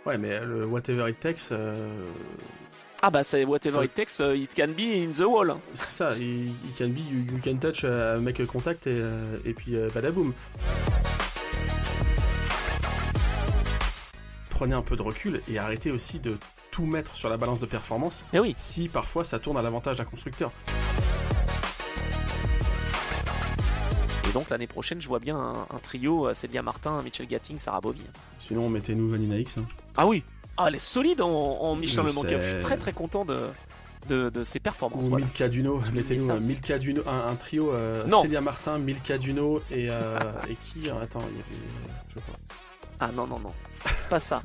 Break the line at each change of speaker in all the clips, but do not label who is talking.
Ouais, mais le whatever it takes,
Ah bah c'est whatever
ça-
it takes, it can be in the wall.
c'est ça. Il can be, you can touch, make contact et puis badaboum. Prenez un peu de recul et arrêtez aussi de tout mettre sur la balance de performance.
Eh oui.
Si parfois ça tourne à l'avantage d'un constructeur.
Et donc l'année prochaine, je vois bien un trio Célia Martin, Mitchell Gatting, Sarah Bovy.
Sinon, mettez-nous Vanina X. Hein.
Ah oui. Ah, elle est solide en Michelin
Je
Le Mans Cup. Je suis
sais.
très très content de ses performances.
Ou
Voilà.
Milka Duno.
Souligner
Mettez-nous
ça aussi.
Milka Duno, un trio
Non.
Célia Martin, Milka Duno et qui attends, il y avait. Je sais pas.
Ah non, pas ça.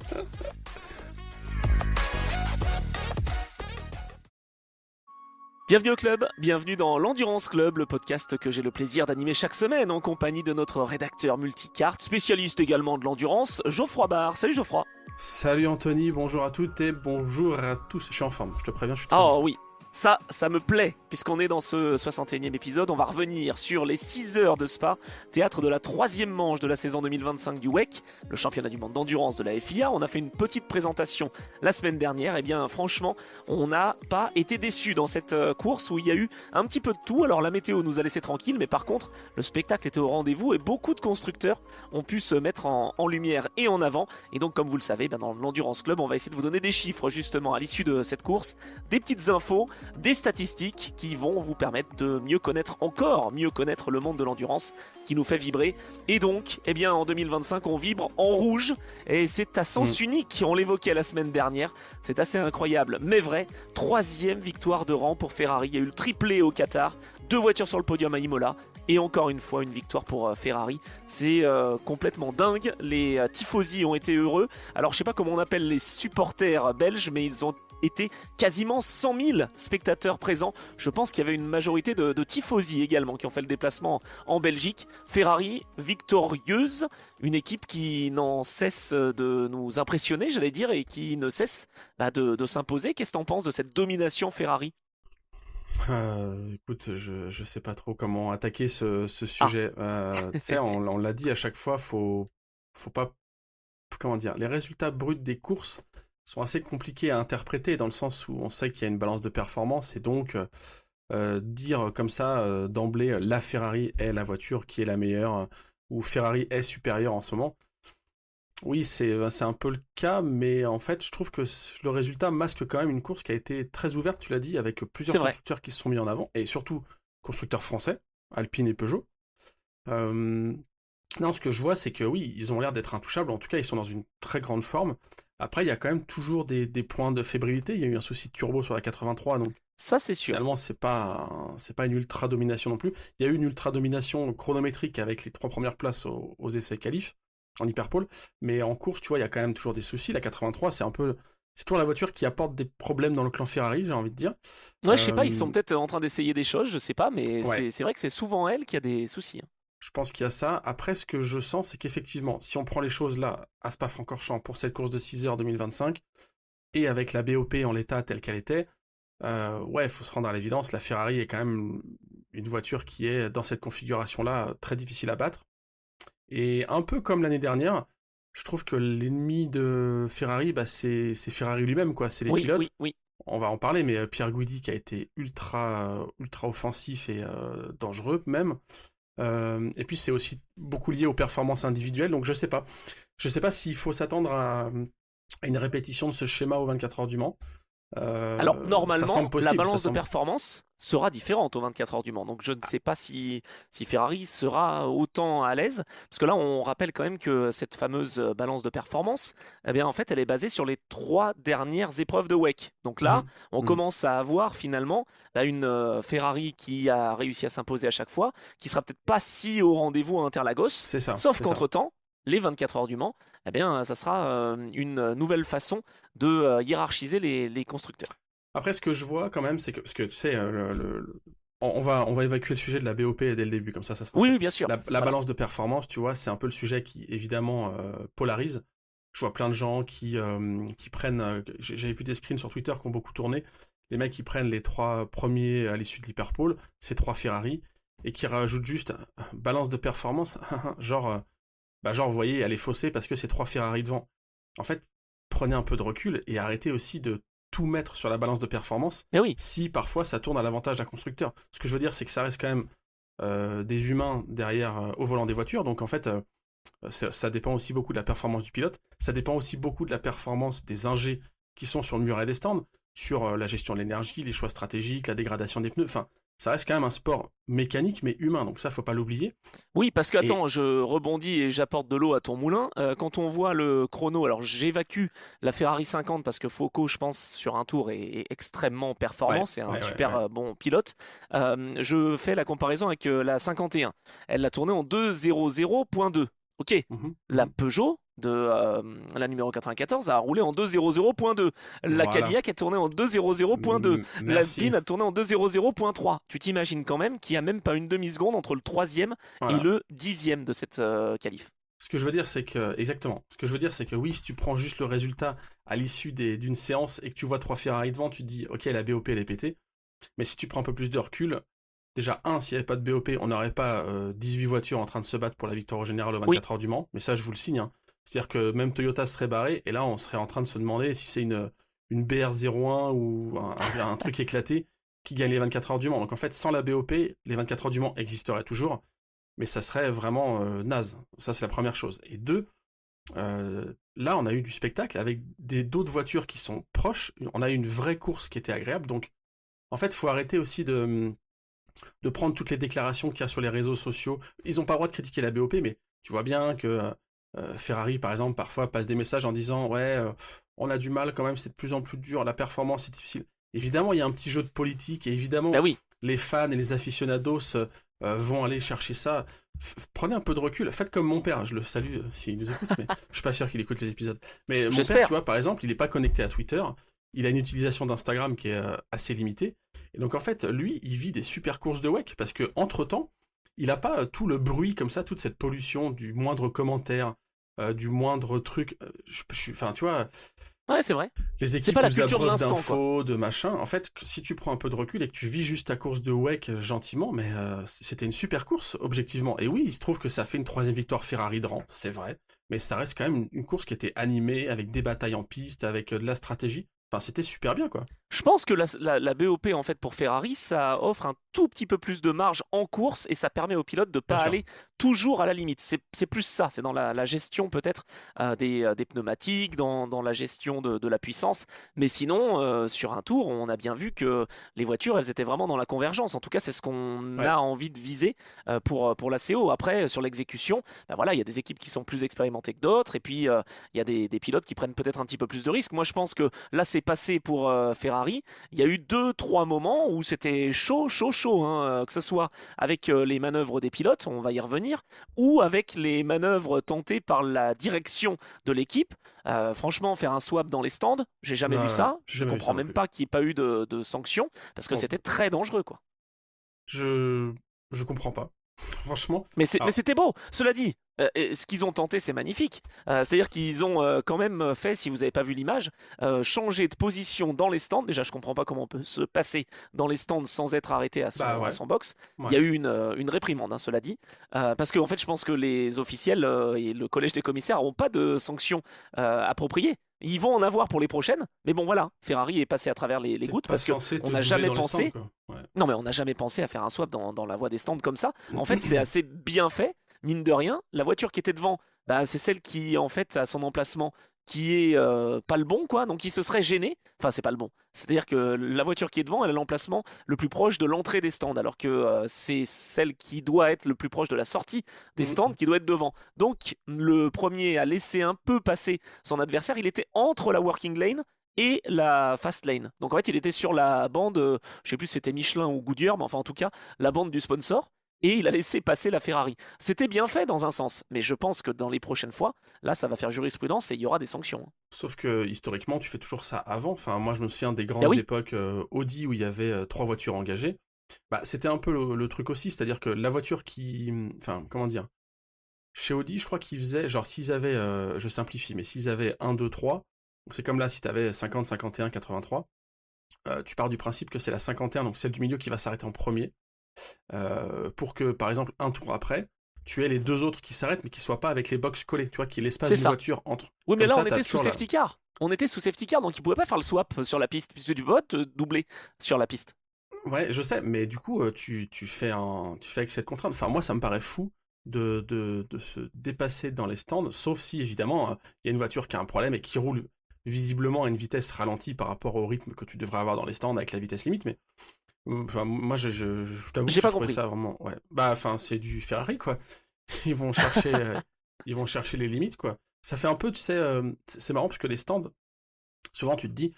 Bienvenue au club, bienvenue dans l'Endurance Club, le podcast que j'ai le plaisir d'animer chaque semaine en compagnie de notre rédacteur multicarte, spécialiste également de l'endurance, Geoffroy Barre. Salut Geoffroy.
Salut Anthony, bonjour à toutes et bonjour à tous. Je suis en forme, je te préviens, je suis très
Oh oui, ça me plaît, puisqu'on est dans ce 61e épisode, on va revenir sur les 6 heures de Spa, théâtre de la 3e manche de la saison 2025 du WEC, le championnat du monde d'endurance de la FIA. On a fait une petite présentation la semaine dernière, et bien franchement, on n'a pas été déçus dans cette course où il y a eu un petit peu de tout. Alors la météo nous a laissé tranquille, mais par contre, le spectacle était au rendez-vous et beaucoup de constructeurs ont pu se mettre en lumière et en avant. Et donc comme vous le savez, dans l'Endurance Club, on va essayer de vous donner des chiffres justement à l'issue de cette course, des petites infos, des statistiques qui vont vous permettre de encore mieux connaître le monde de l'endurance qui nous fait vibrer. Et donc, eh bien, en 2025, on vibre en rouge et c'est à sens unique. On l'évoquait la semaine dernière. C'est assez incroyable, mais vrai. 3e victoire de rang pour Ferrari. Il y a eu le triplé au Qatar. 2 voitures sur le podium à Imola. Et encore une fois, une victoire pour Ferrari. C'est complètement dingue. Les tifosi ont été heureux. Alors, je sais pas comment on appelle les supporters belges, mais ils ont été quasiment 100 000 spectateurs présents. Je pense qu'il y avait une majorité de tifosi également qui ont fait le déplacement en Belgique. Ferrari, victorieuse, une équipe qui n'en cesse de nous impressionner, j'allais dire, et qui ne cesse de s'imposer. Qu'est-ce que t'en penses de cette domination Ferrari ?
Écoute, je sais pas trop comment attaquer ce sujet. Tu sais, on l'a dit à chaque fois, faut pas, comment dire, les résultats bruts des courses sont assez compliqués à interpréter dans le sens où on sait qu'il y a une balance de performance et donc dire comme ça d'emblée la Ferrari est la voiture qui est la meilleure ou Ferrari est supérieure en ce moment. Oui, c'est un peu le cas, mais en fait, je trouve que le résultat masque quand même une course qui a été très ouverte, tu l'as dit, avec plusieurs
C'est vrai.
constructeurs qui se sont mis en avant, et surtout constructeurs français, Alpine et Peugeot. Non, ce que je vois, c'est que oui, ils ont l'air d'être intouchables, en tout cas, ils sont dans une très grande forme. Après, il y a quand même toujours des points de fébrilité, il y a eu un souci de turbo sur la 83, donc
Ça, c'est sûr.
finalement, c'est pas une ultra-domination non plus. Il y a eu une ultra-domination chronométrique avec les 3 premières places aux essais qualifs, en hyperpole, mais en course, tu vois, il y a quand même toujours des soucis. La 83, c'est toujours la voiture qui apporte des problèmes dans le clan Ferrari, j'ai envie de dire.
Ouais, je sais pas, ils sont peut-être en train d'essayer des choses, je sais pas, mais
Ouais.
c'est vrai que c'est souvent elle qui a des soucis.
Je pense qu'il y a ça. Après, ce que je sens, c'est qu'effectivement, si on prend les choses là, à Spa-Francorchamps, pour cette course de 6 heures 2025, et avec la BOP en l'état telle qu'elle était, ouais, il faut se rendre à l'évidence, la Ferrari est quand même une voiture qui est, dans cette configuration-là, très difficile à battre. Et un peu comme l'année dernière, je trouve que l'ennemi de Ferrari, c'est Ferrari lui-même, quoi. C'est les
Oui,
pilotes.
oui, oui.
On va en parler, mais Pierre Guidi qui a été ultra offensif et dangereux même. Et puis c'est aussi beaucoup lié aux performances individuelles, donc je sais pas. Je sais pas s'il faut s'attendre à une répétition de ce schéma aux 24 heures du Mans.
Alors
Ça
normalement,
semble possible,
la balance
ça
de
semble...
performance sera différente aux 24 heures du Mans. Donc je ne sais pas si Ferrari sera autant à l'aise. Parce que là, on rappelle quand même que cette fameuse balance de performance, eh bien en fait, elle est basée sur les 3 dernières épreuves de WEC. Donc là, on commence à avoir finalement une Ferrari qui a réussi à s'imposer à chaque fois, qui sera peut-être pas si au rendez-vous à Interlagos.
C'est ça.
Sauf
c'est ça.
qu'entre-temps, les 24 heures du Mans, eh bien, ça sera une nouvelle façon de hiérarchiser les constructeurs.
Après, ce que je vois quand même, c'est que, parce que tu sais, on va évacuer le sujet de la BOP dès le début, comme ça sera
Oui,
fait.
oui, bien sûr.
La
Voilà.
balance de performance, tu vois, c'est un peu le sujet qui, évidemment, polarise. Je vois plein de gens qui prennent... J'avais vu des screens sur Twitter qui ont beaucoup tourné. Les mecs qui prennent les 3 premiers à l'issue de l'hyperpole, ces 3 Ferrari, et qui rajoutent juste balance de performance, genre, vous voyez, elle est faussée parce que c'est 3 Ferrari devant. En fait, prenez un peu de recul et arrêtez aussi de tout mettre sur la balance de performance
Mais oui.
si parfois ça tourne à l'avantage d'un constructeur. Ce que je veux dire, c'est que ça reste quand même des humains derrière au volant des voitures, donc en fait, ça dépend aussi beaucoup de la performance du pilote, ça dépend aussi beaucoup de la performance des ingés qui sont sur le muret des stands, sur la gestion de l'énergie, les choix stratégiques, la dégradation des pneus, enfin, ça reste quand même un sport mécanique mais humain, donc ça faut pas l'oublier.
Oui, parce que
Et
attends, je rebondis et j'apporte de l'eau à ton moulin. Quand on voit le chrono, alors j'évacue la Ferrari 50 parce que Fauco, je pense, sur un tour est extrêmement performant, c'est un super bon pilote. Je fais la comparaison avec la 51. Elle l'a tournée en 2.00.2. Ok, la Peugeot de la numéro 94 a roulé en 2.00.2. La Cadillac a tourné en 2.00.2. La Alpine a tourné en 2.00.3. Tu t'imagines quand même qu'il n'y a même pas une demi-seconde entre le 3e et le 10e de cette qualif.
Ce que je veux dire, c'est que, exactement, ce que je veux dire, c'est que oui, si tu prends juste le résultat à l'issue d'une séance et que tu vois 3 Ferrari devant, tu te dis, ok, la BOP, elle est pétée. Mais si tu prends un peu plus de recul, déjà, s'il n'y avait pas de BOP, on n'aurait pas 18 voitures en train de se battre pour la victoire au général aux 24 heures du Mans. Mais ça, je vous le signe. Hein. C'est-à-dire que même Toyota serait barré, et là, on serait en train de se demander si c'est une BR01 ou un truc éclaté qui gagne les 24 heures du Mans. Donc en fait, sans la BOP, les 24 heures du Mans existeraient toujours, mais ça serait vraiment naze. Ça, c'est la première chose. Et deux, là, on a eu du spectacle avec d'autres voitures qui sont proches. On a eu une vraie course qui était agréable. Donc, en fait, il faut arrêter aussi de prendre toutes les déclarations qu'il y a sur les réseaux sociaux. Ils n'ont pas le droit de critiquer la BOP, mais tu vois bien que Ferrari, par exemple, parfois passe des messages en disant « Ouais, on a du mal quand même, c'est de plus en plus dur, la performance est difficile. » Évidemment, il y a un petit jeu de politique, et évidemment, les fans et les aficionados vont aller chercher ça. Prenez un peu de recul, faites comme mon père, je le salue s'il nous écoute, mais je suis pas sûr qu'il écoute les épisodes. Mais mon père, tu vois, par exemple, il n'est pas connecté à Twitter, il a une utilisation d'Instagram qui est assez limitée, et donc en fait, lui, il vit des super courses de WEC, parce que entre-temps, il n'a pas tout le bruit comme ça, toute cette pollution du moindre commentaire, du moindre truc. Enfin, tu vois.
Ouais, c'est vrai.
Les équipes
pas la culture de l'instant,
d'infos, de machin. En fait, si tu prends un peu de recul et que tu vis juste ta course de WEC gentiment, mais c'était une super course, objectivement. Et oui, il se trouve que ça fait une 3e victoire Ferrari de rang, c'est vrai. Mais ça reste quand même une course qui était animée, avec des batailles en piste, avec de la stratégie. Enfin, c'était super bien, quoi.
Je pense que la BOP, en fait, pour Ferrari, ça offre un tout petit peu plus de marge en course et ça permet aux pilotes de ne pas aller toujours à la limite. C'est plus ça, c'est dans la gestion peut-être des pneumatiques, dans la gestion de la puissance. Mais sinon, sur un tour, on a bien vu que les voitures, elles étaient vraiment dans la convergence. En tout cas, c'est ce qu'on a envie de viser pour la CO. Après, sur l'exécution, ben voilà, il y a des équipes qui sont plus expérimentées que d'autres et puis il y a des pilotes qui prennent peut-être un petit peu plus de risques. Moi, je pense que là, c'est passé pour Ferrari. Il y a eu 2-3 moments où c'était chaud, hein, que ce soit avec les manœuvres des pilotes, on va y revenir, ou avec les manœuvres tentées par la direction de l'équipe. Franchement, faire un swap dans les stands, j'ai jamais vu ça. Je comprends même pas qu'il n'y ait pas eu de sanctions, parce que c'était très dangereux, quoi.
Je comprends pas. Franchement.
Mais c'était beau. Cela dit, ce qu'ils ont tenté, c'est magnifique. C'est-à-dire qu'ils ont quand même fait, si vous n'avez pas vu l'image, changer de position dans les stands. Déjà, je comprends pas comment on peut se passer dans les stands sans être arrêté à son box. Il y a eu une réprimande, hein, cela dit. Parce que, en fait, je pense que les officiels et le collège des commissaires n'ont pas de sanctions appropriées. Ils vont en avoir pour les prochaines, mais bon voilà, Ferrari est passé à travers les gouttes parce qu'on n'a jamais pensé. Non, mais on n'a jamais pensé à faire un swap dans la voie des stands comme ça. En fait, c'est assez bien fait, mine de rien. La voiture qui était devant, bah, c'est celle qui en fait a son emplacement qui est pas le bon, quoi. Donc il se serait gêné. Enfin, c'est pas le bon. C'est-à-dire que la voiture qui est devant, elle a l'emplacement le plus proche de l'entrée des stands, alors que c'est celle qui doit être le plus proche de la sortie des stands qui doit être devant. Donc le premier a laissé un peu passer son adversaire. Il était entre la working lane et la fast lane. Donc en fait, il était sur la bande, je sais plus si c'était Michelin ou Goodyear, mais enfin en tout cas, la bande du sponsor. Et il a laissé passer la Ferrari. C'était bien fait dans un sens, mais je pense que dans les prochaines fois, là, ça va faire jurisprudence et il y aura des sanctions.
Sauf que historiquement, tu fais toujours ça avant. Enfin, moi, je me souviens des grandes époques Audi où il y avait 3 voitures engagées. Bah, c'était un peu le truc aussi, c'est-à-dire que la voiture qui, enfin, comment dire, chez Audi, je crois qu'ils faisaient, genre, s'ils avaient, je simplifie, mais s'ils avaient 1, 2, 3, donc c'est comme là, si t'avais 50, 51, 83, tu pars du principe que c'est la 51, donc celle du milieu qui va s'arrêter en premier. Pour que, par exemple, un tour après, tu aies les 2 autres qui s'arrêtent, mais qui soient pas avec les box collés, tu vois, qu'il y ait l'espace d'une voiture entre.
Oui, mais là, on était sous safety car. on était sous safety car, donc ils pouvaient pas faire le swap sur la piste, puisque tu peux pas te doubler sur la piste.
Ouais, je sais, mais du coup, tu fais avec cette contrainte. Enfin, moi, ça me paraît fou de se dépasser dans les stands, sauf si, évidemment, il y a une voiture qui a un problème et qui roule visiblement à une vitesse ralentie par rapport au rythme que tu devrais avoir dans les stands avec la vitesse limite, mais enfin, moi, je t'avoue que
J'ai
j'ai
pas
trouvé
compris.
ça vraiment... Ouais. Bah, enfin, c'est du Ferrari, quoi. Ils vont chercher les limites, quoi. Ça fait un peu, tu sais, c'est marrant parce que les stands, souvent, tu te dis,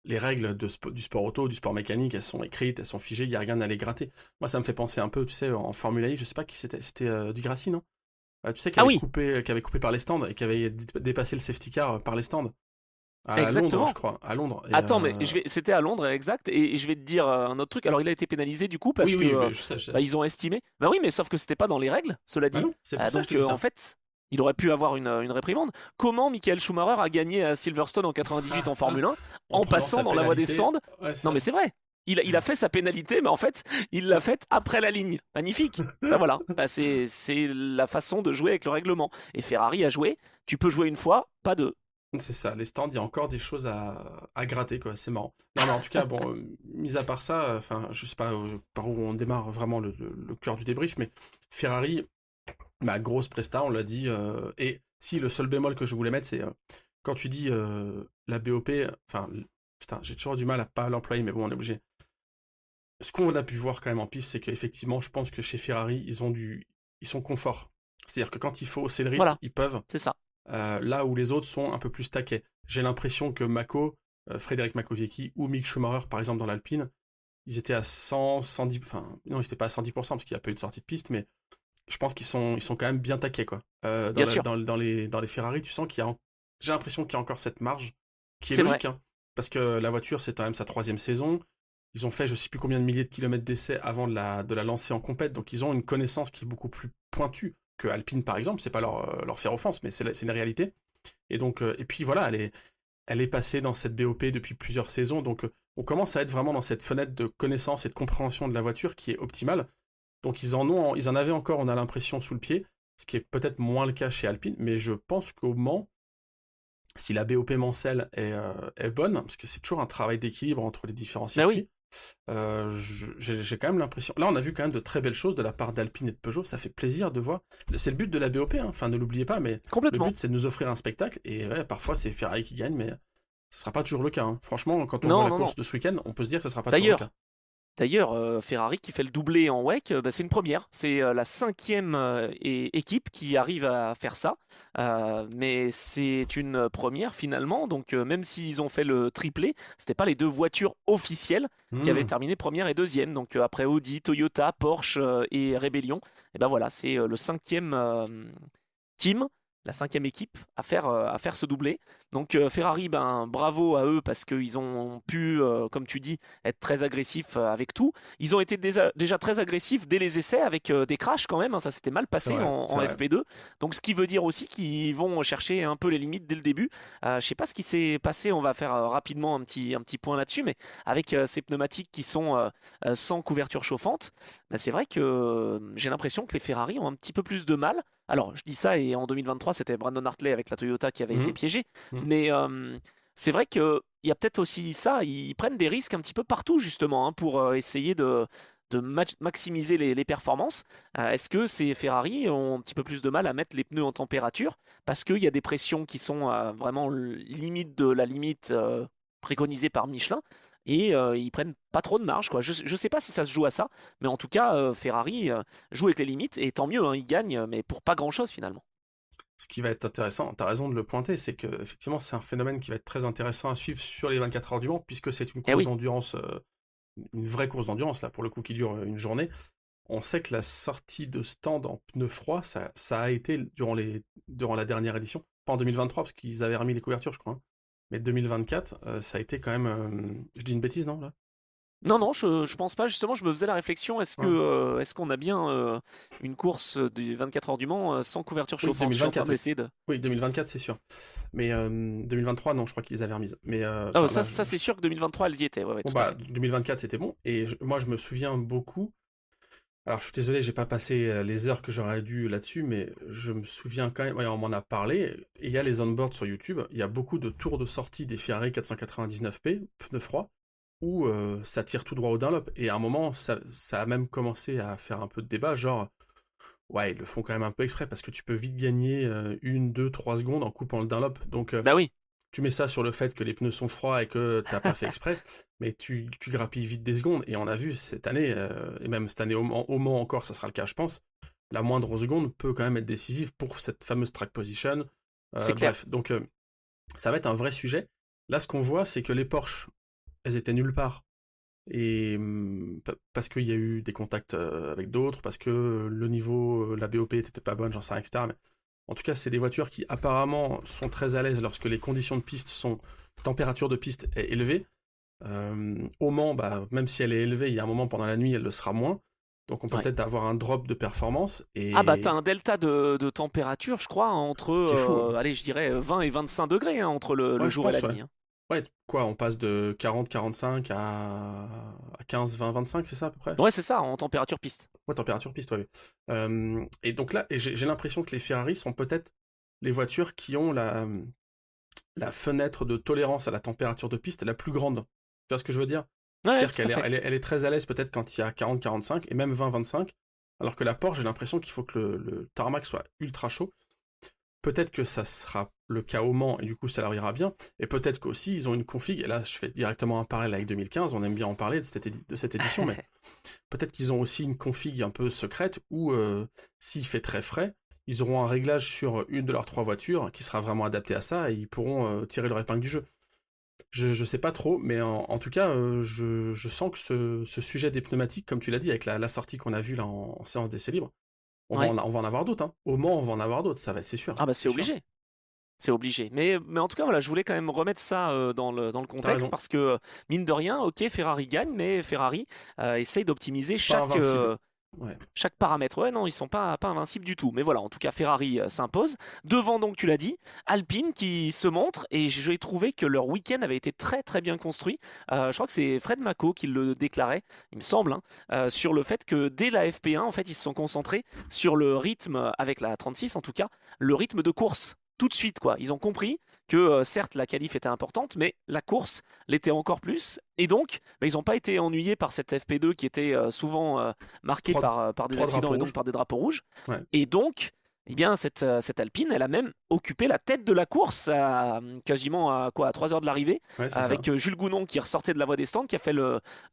les règles du sport auto, du sport mécanique, elles sont écrites, elles sont figées, il n'y a rien à les gratter. Moi, ça me fait penser un peu, tu sais, en Formule I, je sais pas qui c'était Di Grassi, non? Tu sais,
Ah oui,
qui avait coupé par les stands et qui avait dépassé le safety car par les stands. À Londres, je
exactement.
crois. À Londres. Et,
Attends, mais c'était à Londres, exact, et je vais te dire un autre truc. Alors, il a été pénalisé du coup parce
oui,
que
oui, mais je sais, je sais.
bah, ils ont estimé. Bah oui, mais sauf que c'était pas dans les règles, cela
Bah
dit.
non, c'est pour ça que je te dis
En
ça.
fait, il aurait pu avoir une réprimande. Comment Michael Schumacher a gagné à Silverstone en 98 en Formule 1
En
en
prenant
passant
sa
dans la voie des
pénalité.
stands?
Ouais, c'est
Non, mais
ça.
c'est vrai. Il a fait sa pénalité, mais en fait, il l'a faite après la ligne. Magnifique. Bah voilà, bah, c'est la façon de jouer avec le règlement. Et Ferrari a joué. Tu peux jouer une fois, pas deux.
C'est ça, les stands, il y a encore des choses à gratter, quoi, c'est marrant. Non, mais en tout cas, bon, mis à part ça, enfin, je sais pas par où on démarre vraiment le cœur du débrief, mais Ferrari, bah, grosse presta, on l'a dit, et si le seul bémol que je voulais mettre, c'est quand tu dis la BOP, enfin, putain, j'ai toujours du mal à pas l'employer, mais bon, on est obligé. Ce qu'on a pu voir quand même en piste, c'est qu'effectivement, je pense que chez Ferrari, ils sont confort. C'est-à-dire que quand il faut hausser le rythme,
Voilà,
ils peuvent,
c'est ça.
là où les autres sont un peu plus taquets. J'ai l'impression que Mako, Frédéric Makowiecki ou Mick Schumacher, par exemple, dans l'Alpine, ils étaient à 100, 110, enfin, non, ils n'étaient pas à 110% parce qu'il n'y a pas eu de sortie de piste, mais je pense ils sont quand même bien taqués, quoi.
Bien sûr,
Dans les Ferrari, tu sens j'ai l'impression qu'il y a encore cette marge, qui est
c'est vrai.
logique, hein, parce que la voiture, c'est quand même sa troisième saison. Ils ont fait je sais plus combien de milliers de kilomètres d'essai avant de la lancer en compète, donc ils ont une connaissance qui est beaucoup plus pointue que Alpine, par exemple. C'est pas leur faire offense, mais c'est une réalité. Et donc, et puis voilà, elle est passée dans cette BOP depuis plusieurs saisons, donc on commence à être vraiment dans cette fenêtre de connaissance et de compréhension de la voiture qui est optimale. Donc ils en avaient encore, on a l'impression, sous le pied, ce qui est peut-être moins le cas chez Alpine, mais je pense qu'au Mans, si la BOP Mancel est bonne, parce que c'est toujours un travail d'équilibre entre les différents
Bah oui,
circuits, j'ai quand même l'impression... Là, on a vu quand même de très belles choses de la part d'Alpine et de Peugeot, ça fait plaisir de voir. C'est le but de la BOP, hein. Enfin, ne l'oubliez pas, mais le
complètement.
but, c'est de nous offrir un spectacle, et ouais, parfois, c'est Ferrari qui gagne, mais ce sera pas toujours le cas, hein. Franchement, quand on voit
Non,
la
non, non.
course de ce week-end, on peut se dire que ce sera pas toujours le cas.
D'ailleurs, Ferrari qui fait le doublé en WEC, bah, c'est une première. C'est la cinquième équipe qui arrive à faire ça. Mais c'est une première finalement. Donc même s'ils ont fait le triplé, c'était pas les deux voitures officielles qui avaient
Hmm.
terminé première et deuxième. Donc après Audi, Toyota, Porsche et Rebellion, et ben voilà, c'est le cinquième team, la cinquième équipe à faire ce doublé. Donc Ferrari, ben bravo à eux parce qu'ils ont pu, comme tu dis, être très agressifs avec tout. Ils ont été déjà très agressifs dès les essais avec des crashs quand même, hein, ça s'était mal passé
C'est
en
vrai.
FP2. Donc ce qui veut dire aussi qu'ils vont chercher un peu les limites dès le début. Je sais pas ce qui s'est passé, on va faire rapidement un petit point là-dessus, mais avec ces pneumatiques qui sont sans couverture chauffante, ben, c'est vrai que j'ai l'impression que les Ferrari ont un petit peu plus de mal. Alors, je dis ça, et en 2023, c'était Brandon Hartley avec la Toyota qui avait été
Hmm.
piégé.
Hmm.
Mais c'est vrai qu'il y a peut-être aussi ça, ils prennent des risques un petit peu partout, justement, hein, pour essayer de maximiser les performances. Est-ce que ces Ferrari ont un petit peu plus de mal à mettre les pneus en température parce qu'il y a des pressions qui sont vraiment limite de la limite préconisée par Michelin? Et ils prennent pas trop de marge, quoi. Je sais pas si ça se joue à ça, mais en tout cas, Ferrari joue avec les limites, et tant mieux, hein, ils gagnent, mais pour pas grand-chose finalement.
Ce qui va être intéressant, t'as raison de le pointer, c'est que effectivement c'est un phénomène qui va être très intéressant à suivre sur les 24 heures du Mans, puisque c'est une
Eh
course
oui,
d'endurance, une vraie course d'endurance là pour le coup qui dure une journée. On sait que la sortie de stand en pneus froids, ça a été durant la dernière édition, pas en 2023 parce qu'ils avaient remis les couvertures, je crois, hein. Mais 2024, ça a été quand même, je dis une bêtise, non là?
non, non, je pense pas. Justement, je me faisais la réflexion,
Ouais.
est-ce qu'on a bien une course du 24 heures du Mans sans couverture
Oui,
chauffante? Je suis en train
2024, oui.
d'essayer de.
Oui, 2024, c'est sûr. Mais 2023, non, je crois qu'ils les avaient remises. Mais
Ah,
attends,
ça,
là,
ça c'est sûr que 2023, elles y étaient. Ouais, ouais,
bon
tout à
bah
fait.
2024 c'était bon et moi je me souviens beaucoup. Alors, je suis désolé, j'ai pas passé les heures que j'aurais dû là-dessus, mais je me souviens quand même, ouais, on m'en a parlé, et il y a les onboards sur YouTube, il y a beaucoup de tours de sortie des Ferrari 499P, pneus froids, où ça tire tout droit au Dunlop, et à un moment, ça a même commencé à faire un peu de débat, genre, ouais, ils le font quand même un peu exprès, parce que tu peux vite gagner 1, 2, 3 secondes en coupant le Dunlop, donc
Bah oui,
tu mets ça sur le fait que les pneus sont froids et que t'as pas fait exprès, mais tu grappilles vite des secondes. Et on a vu cette année, et même cette année au Mans encore, ça sera le cas, je pense. La moindre seconde peut quand même être décisive pour cette fameuse track position.
c'est clair.
Bref, donc ça va être un vrai sujet. Là, ce qu'on voit, c'est que les Porsche, elles étaient nulle part. Et parce qu'il y a eu des contacts avec d'autres, parce que le niveau, la BOP était pas bonne, j'en sais rien, etc. Mais en tout cas, c'est des voitures qui apparemment sont très à l'aise lorsque les conditions de piste sont, température de piste est élevée. Au Mans, bah, même si elle est élevée, il y a un moment pendant la nuit, elle le sera moins. Donc on peut
Ouais.
peut-être avoir un drop de performance
Ah bah t'as
et
un delta de température, je crois, entre,
qui est fou, hein.
allez, je dirais 20 et 25 degrés hein, entre le
Ouais, je
jour et la
pense, ouais.
nuit, hein.
Ouais, quoi, on passe de 40-45 à 15-20-25, c'est ça à peu près?
Ouais, c'est ça, en température piste.
Ouais, température piste, ouais. Et donc là, j'ai l'impression que les Ferrari sont peut-être les voitures qui ont la fenêtre de tolérance à la température de piste la plus grande. Tu vois ce que je veux dire?
Ouais,
C'est-à-dire
tout à fait.
elle est très à l'aise peut-être quand il y a 40-45 et même 20-25, alors que la Porsche, j'ai l'impression qu'il faut que le tarmac soit ultra chaud. Peut-être que ça sera le cas au Mans et du coup ça leur ira bien. Et peut-être qu'aussi ils ont une config, et là je fais directement un parallèle avec 2015, on aime bien en parler de cette édition, mais peut-être qu'ils ont aussi une config un peu secrète où s'il fait très frais, ils auront un réglage sur une de leurs 3 voitures qui sera vraiment adapté à ça et ils pourront tirer leur épingle du jeu. Je sais pas trop, mais en tout cas, je sens que ce sujet des pneumatiques, comme tu l'as dit, avec la sortie qu'on a vue là en séance d'essai libre,
Ouais.
on va en avoir d'autres. Hein. Au Mans, on va en avoir d'autres, ça va, c'est sûr,
Ah bah c'est
c'est sûr.
obligé. C'est obligé. Mais en tout cas, voilà, je voulais quand même remettre ça dans le
T'as
contexte
raison,
parce que, mine de rien, ok, Ferrari gagne, mais Ferrari essaye d'optimiser
pas invincible. Ouais.
chaque paramètre. Ouais, non, ils sont pas invincibles du tout. Mais voilà, en tout cas, Ferrari s'impose. Devant, donc, tu l'as dit, Alpine qui se montre et j'ai trouvé que leur week-end avait été très très bien construit. Je crois que c'est Fred Mako qui le déclarait, il me semble, hein, sur le fait que dès la FP1, en fait, ils se sont concentrés sur le rythme, avec la 36 en tout cas, le rythme de course. Tout de suite, quoi. Ils ont compris que certes la qualif était importante, mais la course l'était encore plus. Et donc, bah, ils n'ont pas été ennuyés par cette FP2 qui était souvent marquée
Trois,
par des
trois
accidents
drapeaux
et donc
rouges.
par des drapeaux rouges.
Ouais.
Et donc, eh bien, cette Alpine, elle a même occupé la tête de la course quasiment à quoi, à 3 heures de l'arrivée,
Ouais, c'est ça.
avec Jules Gounon qui ressortait de la voie des stands, qui a fait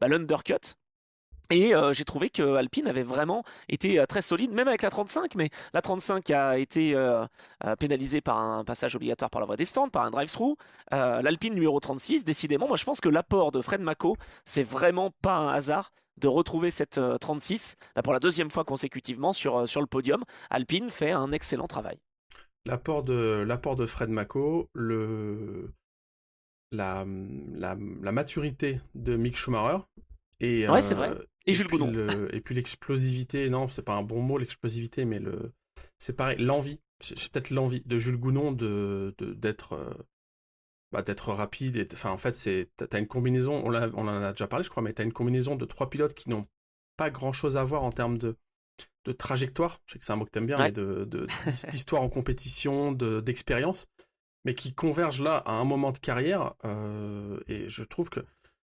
l'undercut. Et j'ai trouvé que Alpine avait vraiment été très solide, même avec la 35, mais la 35 a été pénalisée par un passage obligatoire par la voie des stands, par un drive-through. L'Alpine numéro 36, décidément, moi je pense que l'apport de Fred Mako, c'est vraiment pas un hasard de retrouver cette 36 bah, pour la deuxième fois consécutivement sur le podium. Alpine fait un excellent travail.
L'apport de Fred Mako, la maturité de Mick Schumacher et,
Ouais, c'est vrai. Et Jules Gounon.
et puis l'explosivité, non, c'est pas un bon mot l'explosivité, mais c'est pareil, l'envie, c'est peut-être l'envie de Jules Gounon d'être d'être rapide. Enfin, en fait, t'as une combinaison, on en a déjà parlé, je crois, mais t'as une combinaison de 3 pilotes qui n'ont pas grand-chose à voir en termes de trajectoire. Je sais que c'est un mot que t'aimes bien,
Ouais.
mais d'histoire en compétition, d'expérience, mais qui convergent là à un moment de carrière. Et je trouve que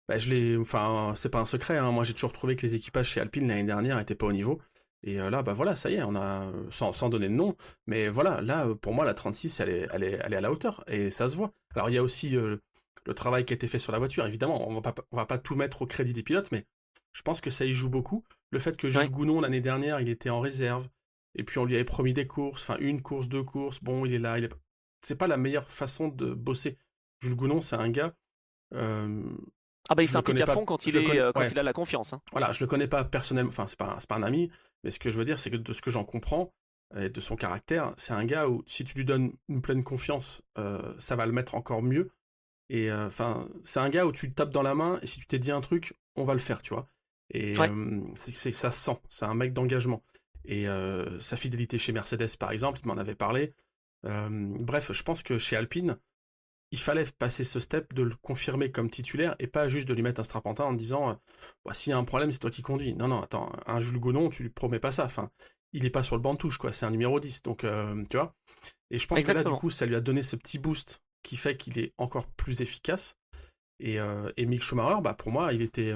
bah, enfin, c'est pas un secret. Hein, moi, j'ai toujours trouvé que les équipages chez Alpine l'année dernière étaient pas au niveau. Et là, bah voilà, ça y est, on a, sans donner de nom, mais voilà, là, pour moi, la 36, elle est à la hauteur, et ça se voit. Alors, il y a aussi le travail qui a été fait sur la voiture, évidemment, on va pas tout mettre au crédit des pilotes, mais je pense que ça y joue beaucoup. Le fait que Jules
Ouais.
Gounon, l'année dernière, il était en réserve, et puis on lui avait promis des courses, enfin, une course, 2 courses, bon, il est là, c'est pas la meilleure façon de bosser. Jules Gounon, c'est un gars, euh,
Ah bah il
je le
s'implique
connais
à
pas,
fond quand
je le connais,
quand
ouais,
il a la confiance, hein.
voilà, je le connais pas personnellement, enfin c'est pas un ami, mais ce que je veux dire c'est que de ce que j'en comprends et de son caractère, c'est un gars où si tu lui donnes une pleine confiance, ça va le mettre encore mieux. Et enfin, c'est un gars où tu tapes dans la main et si tu t'es dit un truc, on va le faire, tu vois. Et
Ouais.
ça se sent, c'est un mec d'engagement. Et sa fidélité chez Mercedes par exemple, il m'en avait parlé. Bref, je pense que chez Alpine, il fallait passer ce step de le confirmer comme titulaire et pas juste de lui mettre un strapontin en disant s'il y a un problème, c'est toi qui conduis. Non, attends, un Jules Gonon, tu lui promets pas ça. Enfin, il est pas sur le banc de touche, quoi. C'est un numéro 10. Donc, tu vois. Et je pense que là, du coup, ça lui a donné ce petit boost qui fait qu'il est encore plus efficace. Et Mick Schumacher, pour moi, il était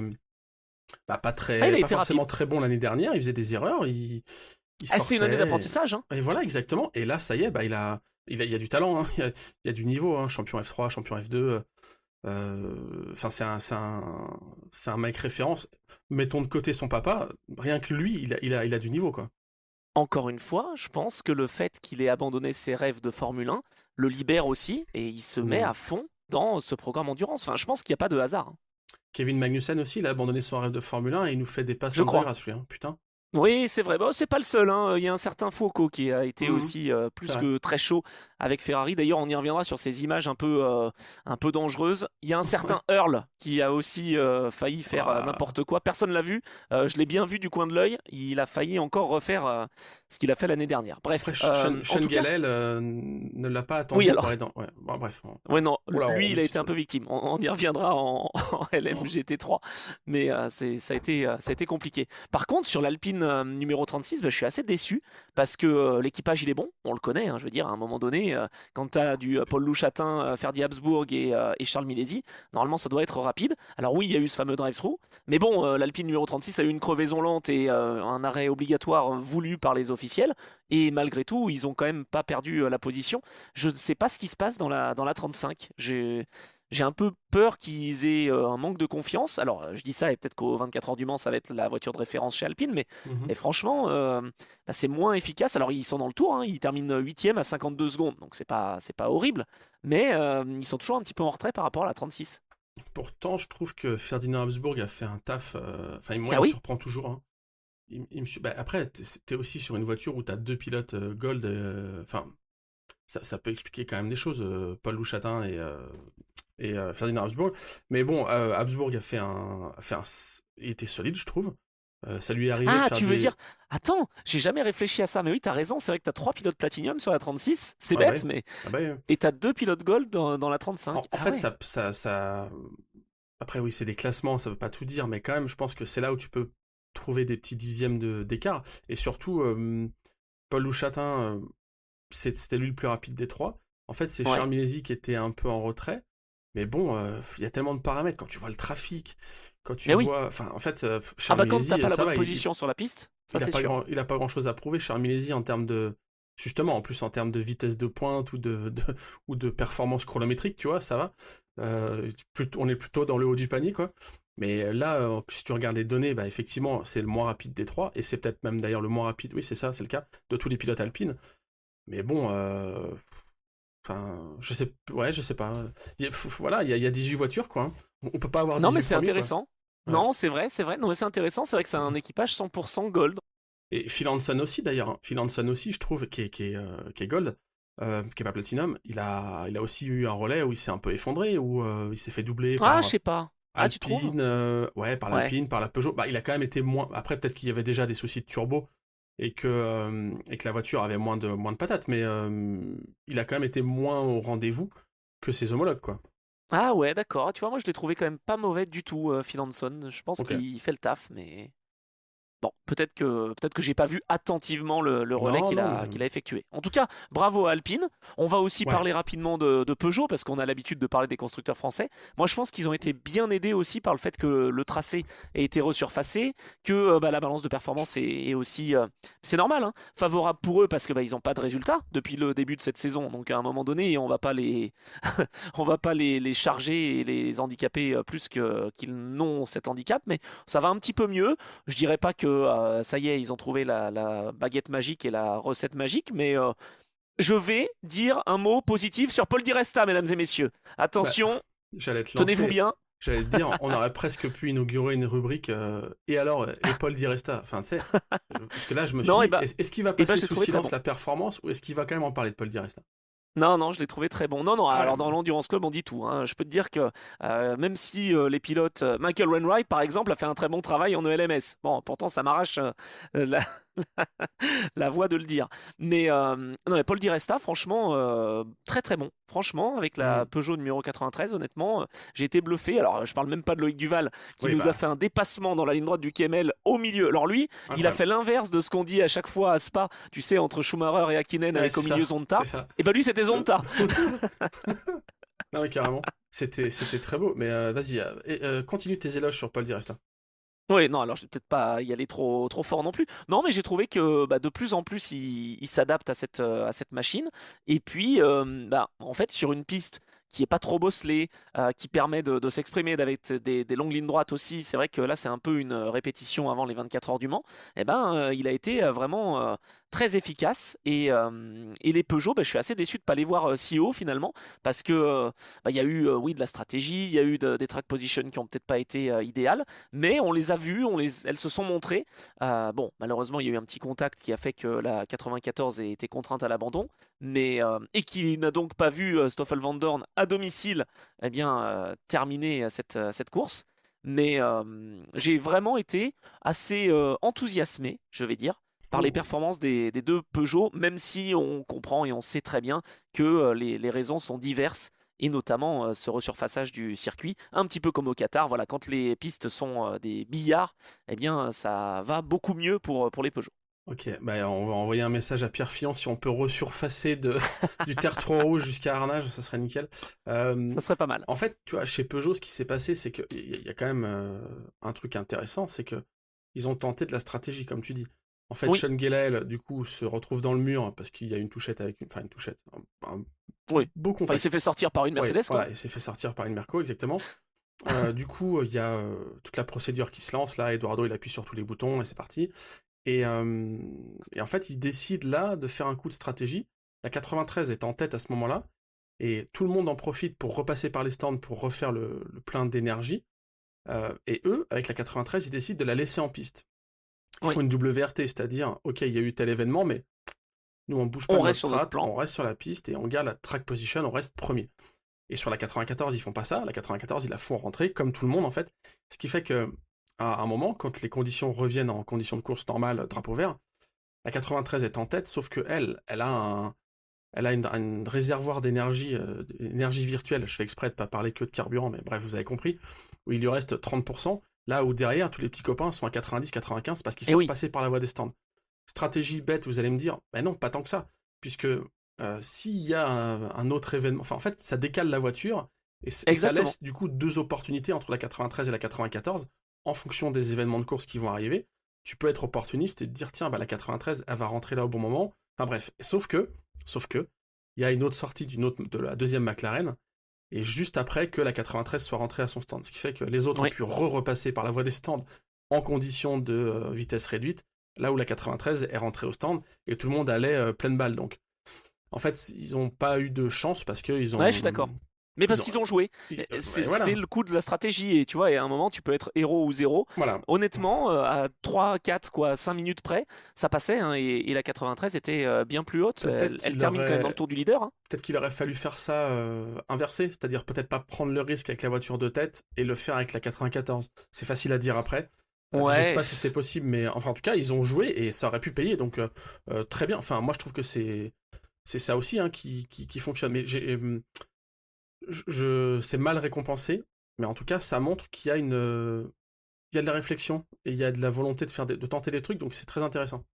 pas forcément très bon l'année dernière. Il faisait des erreurs. Il sortait.
C'est une année d'apprentissage. Hein.
Et voilà, exactement. Et là, ça y est, il y a du talent, hein. Il y a du niveau, hein. Champion F3, champion F2. Enfin, c'est un mec référence. Mettons de côté son papa, rien que lui, il a du niveau, quoi.
Encore une fois, je pense que le fait qu'il ait abandonné ses rêves de Formule 1 le libère aussi et il se met à fond dans ce programme endurance. Enfin, je pense qu'il n'y a pas de hasard. Hein.
Kevin Magnussen aussi, il a abandonné son rêve de Formule 1 et il nous fait des passes en à celui, hein. Putain.
Oui, c'est vrai. Bon, c'est pas le seul. Hein. Il y a un certain Foucault qui a été aussi plus que très chaud avec Ferrari. D'ailleurs, on y reviendra sur ces images un peu dangereuses. Il y a un certain Earl qui a aussi failli faire n'importe quoi. Personne l'a vu. Je l'ai bien vu du coin de l'œil. Il a failli encore refaire ce qu'il a fait l'année dernière. Bref.
Sean Gallel ne l'a pas attendu.
Oui, alors.
Ouais, bref.
Ouais, non. Lui, il a été un peu victime. On y reviendra en LMGT3. Mais ça a été compliqué. Par contre, sur l'Alpine numéro 36, je suis assez déçu parce que l'équipage il est bon, on le connaît, hein, je veux dire, à un moment donné, quand tu as du Paul Louchatin, Ferdi Habsbourg et Charles Milesi, normalement ça doit être rapide. Alors oui, il y a eu ce fameux drive-through, mais bon, l'Alpine numéro 36 a eu une crevaison lente et un arrêt obligatoire voulu par les officiels, et malgré tout, ils ont quand même pas perdu la position. Je ne sais pas ce qui se passe dans la 35. J'ai un peu peur qu'ils aient un manque de confiance. Alors, je dis ça, et peut-être qu'au 24 heures du Mans, ça va être la voiture de référence chez Alpine, mais franchement, c'est moins efficace. Alors, ils sont dans le tour, hein, ils terminent 8e à 52 secondes, donc c'est pas horrible, mais ils sont toujours un petit peu en retrait par rapport à la 36.
Pourtant, je trouve que Ferdinand Habsbourg a fait un taf. Moi, il me surprend toujours. Hein. Après, t'es aussi sur une voiture où t'as deux pilotes Gold. Ça peut expliquer quand même des choses. Paul Louchatin et Ferdinand Habsbourg. Mais bon, Habsbourg il était solide, je trouve. Ça lui est arrivé de faire
tu veux dire... Attends, j'ai jamais réfléchi à ça, mais oui, t'as raison, c'est vrai que t'as 3 pilotes Platinum sur la 36, c'est bête, mais... Et t'as 2 pilotes Gold dans la 35.
En fait, ça... Après, oui, c'est des classements, ça veut pas tout dire, mais quand même, je pense que c'est là où tu peux trouver des petits dixièmes d'écart. Et surtout, Paul Louchatin, c'était lui le plus rapide des trois. En fait, c'est Charles Milesi qui était un peu en retrait. Mais bon, il y a tellement de paramètres. Quand tu vois le trafic, quand tu vois... Enfin, en fait, Charles Milesi...
quand t'as pas la bonne position sur la piste, ça c'est sûr.
Il a pas grand-chose à prouver, Charles Milesi, en termes de... Justement, en plus, en termes de vitesse de pointe ou de performance chronométrique, tu vois, ça va. On est plutôt dans le haut du panier, quoi. Mais là, si tu regardes les données, effectivement, c'est le moins rapide des trois. Et c'est peut-être même d'ailleurs le moins rapide, oui, c'est ça, c'est le cas, de tous les pilotes alpines. Mais bon... je sais pas. Voilà, il y a 18 voitures, quoi. On peut pas avoir 18
Non, mais c'est
premiers,
intéressant.
Ouais.
Non, c'est vrai. Non, mais c'est intéressant. C'est vrai que c'est un équipage 100% Gold.
Et Phil Hansen aussi, d'ailleurs. Hein. Phil Hansen aussi, je trouve, qui est Gold, qui est pas Platinum. Il a aussi eu un relais où il s'est un peu effondré, où il s'est fait doubler par...
je sais pas.
Alpine,
tu trouves
par l'Alpine, par la Peugeot. Il a quand même été moins... Après, peut-être qu'il y avait déjà des soucis de turbo et que la voiture avait moins de patates, mais il a quand même été moins au rendez-vous que ses homologues, quoi.
Ah ouais, d'accord. Tu vois, moi je l'ai trouvé quand même pas mauvais du tout, Phil Hanson. Je pense qu'il fait le taf, mais... Bon, peut-être que j'ai pas vu attentivement le relais qu'il a effectué. En tout cas, bravo à Alpine. On va aussi parler rapidement de Peugeot parce qu'on a l'habitude de parler des constructeurs français. Moi, je pense qu'ils ont été bien aidés aussi par le fait que le tracé ait été resurfacé, que la balance de performance est aussi, c'est normal, hein, favorable pour eux parce que ils n'ont pas de résultats depuis le début de cette saison. Donc à un moment donné, on va pas les charger et les handicaper plus qu'ils n'ont cet handicap, mais ça va un petit peu mieux. Je dirais pas que ça y est, ils ont trouvé la baguette magique et la recette magique, mais je vais dire un mot positif sur Paul Di Resta, mesdames et messieurs. Attention, tenez-vous bien.
J'allais te dire, on aurait presque pu inaugurer une rubrique et alors, et Paul Di Resta. Enfin, tu sais, parce que là, je me suis dit, est-ce qu'il va passer sous silence la performance ou est-ce qu'il va quand même en parler de Paul Di Resta?
Non, je l'ai trouvé très bon. Non, alors dans l'Endurance Club, on dit tout. Hein. Je peux te dire que même si les pilotes... Michael Wainwright, par exemple, a fait un très bon travail en ELMS. Bon, pourtant, ça m'arrache la voix de le dire. Mais non, mais Paul Di Resta, franchement, très très bon. Franchement, avec la
Mm.
Peugeot numéro 93, honnêtement, j'ai été bluffé. Alors, je parle même pas de Loïc Duval, qui
Oui,
nous a
bah,
fait un dépassement dans la ligne droite du KML au milieu. Alors lui, il a
incroyable.
fait l'inverse de ce qu'on dit à chaque fois à Spa, tu sais, entre Schumacher et Hakkinen
Ouais,
avec au
c'est
milieu
ça, c'est
Zonta.
ça.
Et ben lui, c'était Zonta.
Non, mais carrément. C'était très beau. Mais vas-y, continue tes éloges sur Paul Di Resta.
Oui, non, alors je vais peut-être pas y aller trop fort non plus. Non, mais j'ai trouvé que bah, de plus en plus il s'adapte à cette machine. Et puis, bah, en fait, sur une piste qui est pas trop bosselée, qui permet de s'exprimer avec des longues lignes droites aussi, c'est vrai que là c'est un peu une répétition avant les 24 heures du Mans. Et ben, il a été vraiment très efficace. Et les Peugeot, bah, je suis assez déçu de pas les voir si haut finalement, parce que bah, il y a eu oui de la stratégie, il y a eu des track positions qui ont peut-être pas été idéales. Mais on les a vues, elles se sont montrées. Bon, malheureusement, il y a eu un petit contact qui a fait que la 94 a été contrainte à l'abandon, et qui n'a donc pas vu Stoffel Van Dorn à domicile, eh bien, terminer cette course. Mais j'ai vraiment été assez enthousiasmé, je vais dire, par les
Oh.
performances des deux Peugeot, même si on comprend et on sait très bien que les raisons sont diverses et notamment ce resurfaçage du circuit, un petit peu comme au Qatar. Voilà, quand les pistes sont des billards, eh bien ça va beaucoup mieux pour les Peugeot.
Ok, bah, on va envoyer un message à Pierre Fillon si on peut resurfacer du terre trop rouge jusqu'à Arnage, ça serait nickel. Euh,
Ça serait pas mal.
En fait, tu vois, chez Peugeot, ce qui s'est passé, c'est qu'il y a quand même un truc intéressant, c'est que ils ont tenté de la stratégie, comme tu dis. En fait,
Oui,
Sean Gelael, du coup, se retrouve dans le mur parce qu'il y a une touchette enfin une touchette, un
oui.
beau
Enfin, il
contact.
s'est fait sortir par une
Oui,
Mercedes, quoi.
voilà, il s'est fait sortir par une Merco, exactement. Du coup, il y a toute la procédure qui se lance, là, Eduardo, il appuie sur tous les boutons et c'est parti. Et en fait, il décide là de faire un coup de stratégie. La 93 est en tête à ce moment-là, et tout le monde en profite pour repasser par les stands pour refaire le plein d'énergie. Et eux, avec la 93, ils décident de la laisser en piste. Ils
Oui.
font une WRT, c'est-à-dire, ok, il y a eu tel événement, mais nous on bouge pas
On
de notre
reste sur notre
strat,
plan.
on reste sur la piste et on garde la track position, on reste premier. Et sur la 94, ils font pas ça. La 94, ils la font rentrer, comme tout le monde en fait. Ce qui fait que, à un moment, quand les conditions reviennent en conditions de course normales, drapeau vert, la 93 est en tête, sauf que elle a une réservoir d'énergie, énergie virtuelle. Je fais exprès de pas parler que de carburant, mais bref, vous avez compris. Où il lui reste 30%. Là où derrière, tous les petits copains sont à 90, 95 parce qu'ils
Et
sont
oui.
repassés par la voie des stands. Stratégie bête, vous allez me dire, ben non, pas tant que ça. Puisque s'il y a un autre événement, enfin en fait, ça décale la voiture et ça
Exactement.
laisse du coup deux opportunités entre la 93 et la 94 en fonction des événements de course qui vont arriver. Tu peux être opportuniste et te dire tiens, bah, la 93, elle va rentrer là au bon moment. Enfin bref, sauf que, il y a une autre sortie de la deuxième McLaren et juste après que la 93 soit rentrée à son stand. Ce qui fait que les autres ont
Oui.
pu repasser par la voie des stands en condition de vitesse réduite, là où la 93 est rentrée au stand et tout le monde allait pleine balle. Donc en fait, ils n'ont pas eu de chance parce qu'ils
Ouais, je
ont.
suis d'accord. Mais
Ils
parce
ont
qu'ils ont joué.
ouais,
C'est
voilà.
le coup de la stratégie. Et tu vois, et à un moment, tu peux être héros ou zéro.
Voilà.
Honnêtement, à 3, 4, quoi, 5 minutes près, ça passait, hein, et la 93 était bien plus haute.
Peut-être
Elle
qu'il
termine quand même dans le
aurait.
tour du leader, hein.
Peut-être qu'il aurait fallu faire ça inversé, c'est-à-dire peut-être pas prendre le risque avec la voiture de tête et le faire avec la 94. C'est facile à dire après. Je sais
Ouais.
pas si c'était possible, mais enfin en tout cas ils ont joué et ça aurait pu payer, donc très bien. Enfin moi je trouve que c'est ça aussi hein, qui fonctionne. Mais c'est mal récompensé, mais en tout cas ça montre qu'il y a il y a de la réflexion et il y a de la volonté de tenter des trucs, donc c'est très intéressant.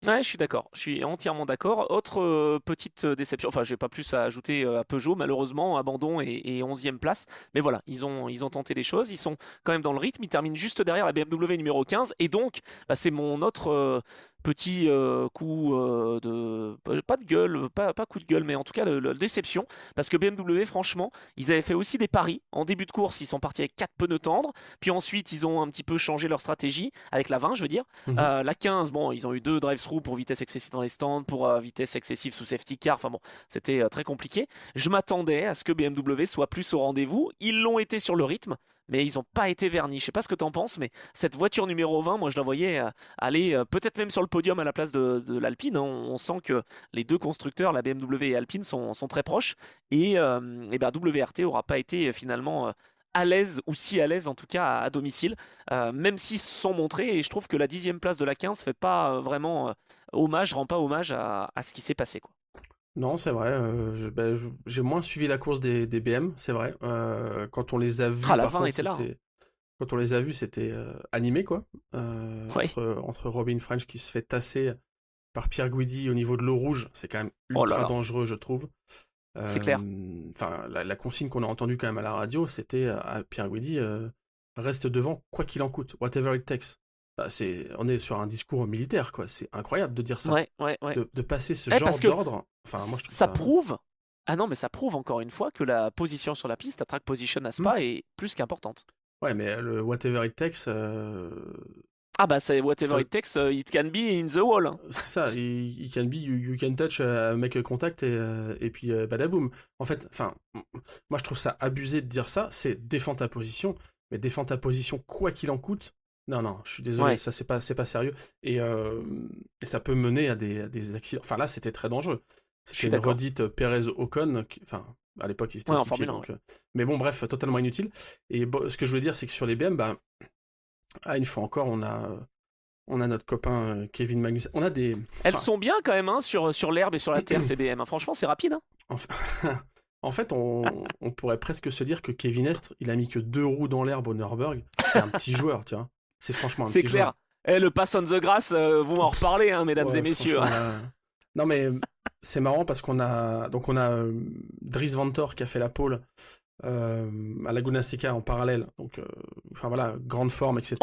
Ouais, je suis d'accord. Je suis entièrement d'accord. Autre petite déception. Enfin, j'ai pas plus à ajouter à Peugeot, malheureusement, abandon et 11e place. Mais voilà, ils ont tenté les choses. Ils sont quand même dans le rythme. Ils terminent juste derrière la BMW numéro 15. Et donc, bah, c'est mon autre petit coup pas de gueule, pas coup de gueule, mais en tout cas, déception. Parce que BMW, franchement, ils avaient fait aussi des paris. En début de course, ils sont partis avec 4 pneus tendres. Puis ensuite, ils ont un petit peu changé leur stratégie, avec la 20, je veux dire.
Mhm.
La 15, bon, ils ont eu deux drive-through pour vitesse excessive dans les stands, pour vitesse excessive sous safety car. Enfin bon, c'était très compliqué. Je m'attendais à ce que BMW soit plus au rendez-vous. Ils l'ont été sur le rythme, mais ils n'ont pas été vernis. Je sais pas ce que tu en penses, mais cette voiture numéro 20, moi je la voyais aller peut-être même sur le podium à la place de l'Alpine, hein. On sent que les deux constructeurs, la BMW et Alpine, sont très proches. Et ben WRT aura pas été finalement à l'aise, ou si à l'aise en tout cas à domicile, même s'ils se sont montrés. Et je trouve que la 10e place de la 15 fait pas vraiment rend pas hommage à ce qui s'est passé, quoi.
Non, c'est vrai. J'ai moins suivi la course des BM, c'est vrai. Quand on les a vus,
Ah, la
par
20
contre,
était là, hein.
quand on les a vus, c'était animé, quoi.
Ouais.
Entre Robin French qui se fait tasser par Pierre Guidi au niveau de l'eau rouge, c'est quand même
Oh là
ultra
là,
dangereux, je trouve.
c'est clair.
Enfin, la consigne qu'on a entendue quand même à la radio, c'était à Pierre Guidi, reste devant quoi qu'il en coûte, whatever it takes. Bah, on est sur un discours militaire, quoi. C'est incroyable de dire ça.
Ouais, ouais, ouais.
De passer ce genre
Parce que
d'ordre. Enfin, moi, je trouve
ça
ça.
prouve. Ah non, mais ça prouve encore une fois que la position sur la piste, la track position à
Hmm.
Spa, est plus qu'importante.
Ouais, mais le whatever it takes,
Ah bah c'est whatever
ça,
it takes, it can be in the wall, hein.
c'est ça. You can be, you can touch, make a contact et puis badaboum. En fait, enfin, moi je trouve ça abusé de dire ça. C'est défends ta position, mais défends ta position quoi qu'il en coûte. Non, non, je suis désolé,
Ouais,
ça c'est pas sérieux. Et ça peut mener à des accidents. Enfin là, c'était très dangereux.
je
C'était
suis
une
d'accord.
redite Perez-Ocon, enfin, à l'époque ils étaient
Ouais, en
équipiers,
Formule 1,
donc.
ouais.
Mais bon, bref, totalement inutile. Et bon, ce que je voulais dire, c'est que sur les BM, bah, une fois encore, on a notre copain Kevin Magnussen. On a des.
Elles
Enfin,
sont bien quand même, hein, sur l'herbe et sur la terre, CBM, hein. Franchement, c'est rapide, hein.
en fait, en fait, on pourrait presque se dire que Kevin Estre, il a mis que 2 roues dans l'herbe au Nürburgring. C'est un petit joueur, tu vois. C'est franchement un
C'est
petit
clair.
joueur.
Eh, le pass on the grass, vous m'en reparlez, hein, mesdames et
Ouais,
messieurs.
franchement, là. Non, mais c'est marrant parce qu'on a Dries Vanthoor qui a fait la pole à Laguna Seca en parallèle. Donc, enfin voilà, grande forme, etc.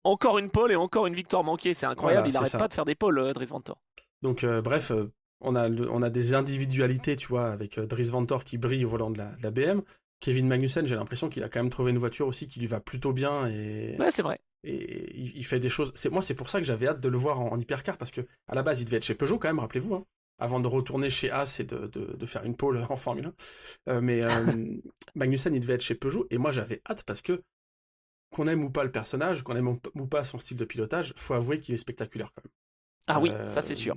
Encore une pole et encore une victoire manquée. C'est incroyable,
Voilà,
il
c'est
n'arrête
ça.
pas de faire des poles, Dries Vanthoor.
Donc, bref, on a des individualités, tu vois, avec Dries Vanthoor qui brille au volant de la BM. Kevin Magnussen, j'ai l'impression qu'il a quand même trouvé une voiture aussi qui lui va plutôt bien
Ouais, c'est vrai.
et il fait des choses. Moi, c'est pour ça que j'avais hâte de le voir en hypercar parce que à la base, il devait être chez Peugeot quand même, rappelez-vous, hein, avant de retourner chez Haas et de faire une pole en Formule 1. Mais Magnussen, il devait être chez Peugeot et moi, j'avais hâte parce que qu'on aime ou pas le personnage, qu'on aime ou pas son style de pilotage, faut avouer qu'il est spectaculaire quand
Ah
même.
oui, ça c'est sûr.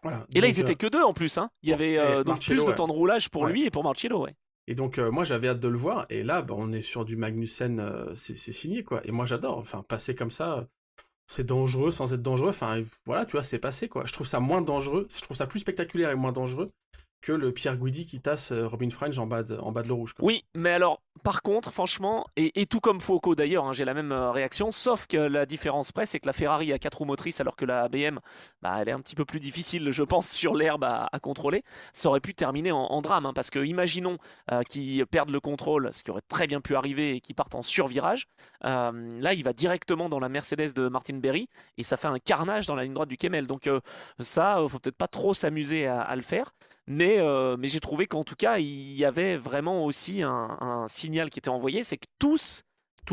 Voilà.
Et là,
Donc,
ils étaient que deux en plus, hein. Il y avait donc
Marcello,
plus de
ouais.
temps de roulage pour
Ouais.
lui et pour Marcello, ouais.
Et donc, moi, j'avais hâte de le voir. Et là, bah, on est sur du Magnussen, c'est signé, quoi. Et moi, j'adore. Enfin, passer comme ça, c'est dangereux sans être dangereux. Enfin, voilà, tu vois, c'est passé, quoi. Je trouve ça moins dangereux. Je trouve ça plus spectaculaire et moins dangereux que le Pierre Guidi qui tasse Robin French en bas de l'eau rouge, quoi.
Oui, mais alors, par contre, franchement, et tout comme Foucault d'ailleurs, hein, j'ai la même réaction, sauf que la différence près, c'est que la Ferrari a 4 roues motrices alors que la BM, bah, elle est un petit peu plus difficile, je pense, sur l'herbe à contrôler. Ça aurait pu terminer en drame, hein, parce que imaginons qu'ils perdent le contrôle, ce qui aurait très bien pu arriver, et qu'ils partent en survirage. Là, il va directement dans la Mercedes de Martin Berry, et ça fait un carnage dans la ligne droite du Kemmel. Donc ça, faut peut-être pas trop s'amuser à le faire. Mais j'ai trouvé qu'en tout cas, il y avait vraiment aussi un signal qui était envoyé, c'est que tous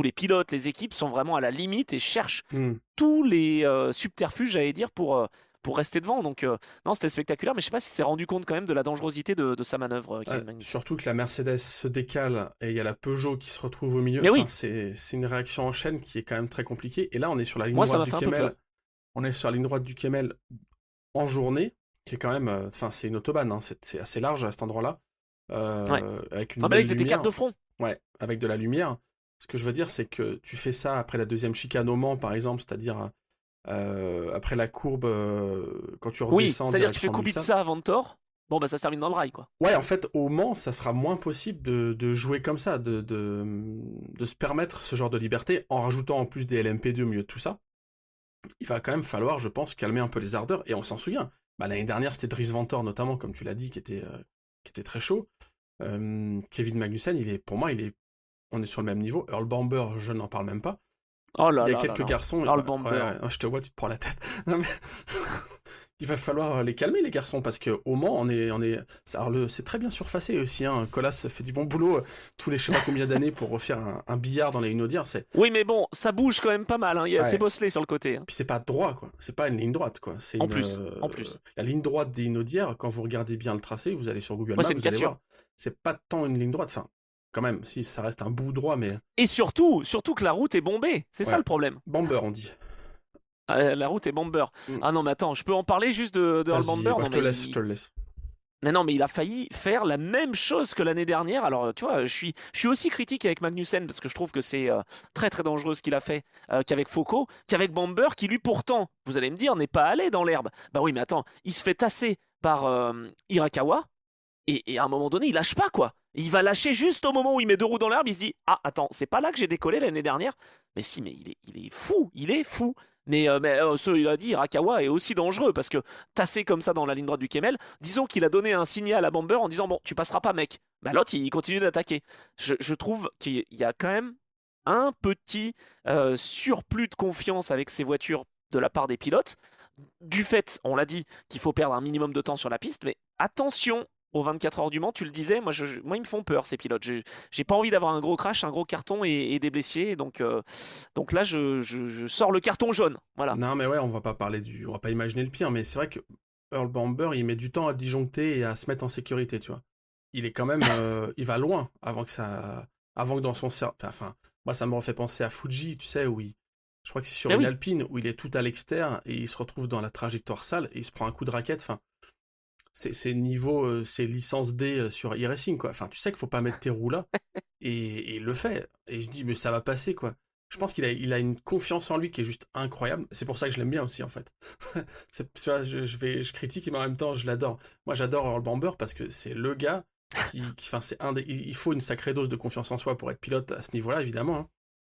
les pilotes, les équipes sont vraiment à la limite et cherchent
Hmm.
tous les subterfuges, j'allais dire, pour rester devant. Donc non, c'était spectaculaire, mais je sais pas si s'est rendu compte quand même de la dangerosité de sa manœuvre, Kevin Magnussen.
Surtout que la Mercedes se décale et il y a la Peugeot qui se retrouve au milieu.
Mais
Enfin,
oui,
c'est une réaction en chaîne qui est quand même très compliquée. Et là, on est sur la ligne
moi ça
droite
m'a
du
fait un peu peur.
Kemmel. On est sur la ligne droite du Kemmel en journée, qui est quand même, enfin, c'est une autobahn, hein, c'est assez large à cet endroit-là,
Ouais.
avec une
Non, mais là,
belle
ils étaient 4
lumière.
de front.
Ouais, avec de la lumière. Ce que je veux dire, c'est que tu fais ça après la deuxième chicane au Mans, par exemple, c'est-à-dire après la courbe, quand tu
Oui,
redescends en
c'est-à-dire que tu fais
direction de Ulsan.
Kubica avant de Thor. Bon, bah ça se termine dans le rail, quoi.
Ouais, en fait, au Mans, ça sera moins possible de jouer comme ça, de se permettre ce genre de liberté en rajoutant en plus des LMP2 au milieu de tout ça. Il va quand même falloir, je pense, calmer un peu les ardeurs. Et on s'en souvient. Bah, l'année dernière, c'était Dries Vanthoor, notamment, comme tu l'as dit, qui était très chaud. Kevin Magnussen, pour moi, on est sur le même niveau. Earl Bamber, je n'en parle même pas.
Oh là
Il y a
là là
quelques
là.
garçons.
Earl
Ouais,
Bamber.
je te vois, tu te prends la tête. Non, mais il va falloir les calmer, les garçons, parce qu'au Mans, c'est très bien surfacé aussi. Hein. Colas fait du bon boulot tous les je sais pas combien d'années pour refaire un billard dans les Inaudières.
Oui, mais bon, ça bouge quand même pas mal, hein. C'est
Ouais.
bosselé sur le côté, hein.
Puis c'est pas droit, quoi. C'est pas une ligne droite, quoi.
En plus, en plus.
La ligne droite des Inaudières, quand vous regardez bien le tracé, vous allez sur Google
Ouais,
Maps,
c'est une
vous allez
cassure.
voir. C'est pas tant une ligne droite. Enfin, quand même, si ça reste un bout droit, mais
Et surtout que la route est bombée. C'est ça
ouais.
le problème.
Bamber, on dit.
La route est bomber.
Mm.
Ah non, mais attends, je peux en parler juste de Earl
Vas-y,
Bamber?
bah,
Non,
je te
mais
laisse, je te le laisse.
Mais non, mais il a failli faire la même chose que l'année dernière. Alors, tu vois, je suis aussi critique avec Magnussen parce que je trouve que c'est très très dangereux ce qu'il a fait qu'avec Foucault, qu'avec Bamber, qui lui pourtant, vous allez me dire, n'est pas allé dans l'herbe. Bah oui, mais attends, il se fait tasser par Hirakawa et à un moment donné, il lâche pas quoi. Il va lâcher juste au moment où il met deux roues dans l'herbe. Il se dit, ah attends, c'est pas là que j'ai décollé l'année dernière. Mais si, mais il est fou, il est fou. Mais ce, il a dit, Hirakawa est aussi dangereux parce que tasser comme ça dans la ligne droite du Kemmel, disons qu'il a donné un signal à Bamber en disant, bon, tu passeras pas, mec. Bah l'autre, il continue d'attaquer. Je trouve qu'il y a quand même un petit surplus de confiance avec ces voitures de la part des pilotes. Du fait, on l'a dit, qu'il faut perdre un minimum de temps sur la piste, mais attention aux 24 heures du Mans, tu le disais, moi ils me font peur ces pilotes. J'ai pas envie d'avoir un gros crash, un gros carton et des blessés, donc là je sors le carton jaune. Voilà.
Non, mais ouais, on va pas imaginer le pire, mais c'est vrai que Earl Bamber, il met du temps à disjoncter et à se mettre en sécurité, tu vois. Il est quand même, il va loin avant que dans son cerveau, enfin, moi ça me refait penser à Fuji, tu sais, je crois que c'est sur
Mais
une
oui,
Alpine où il est tout à l'extérieur et il se retrouve dans la trajectoire sale et il se prend un coup de raquette, enfin, c'est niveau, c'est licence D sur e-racing, quoi. Enfin, tu sais qu'il faut pas mettre tes roues là et il le fait. Et je dis, mais ça va passer, quoi. Je pense qu'il a une confiance en lui qui est juste incroyable. C'est pour ça que je l'aime bien aussi, en fait. Tu vois, je critique, mais en même temps, je l'adore. Moi, j'adore Earl Bamber parce que c'est le gars enfin, il faut une sacrée dose de confiance en soi pour être pilote à ce niveau-là, évidemment, hein.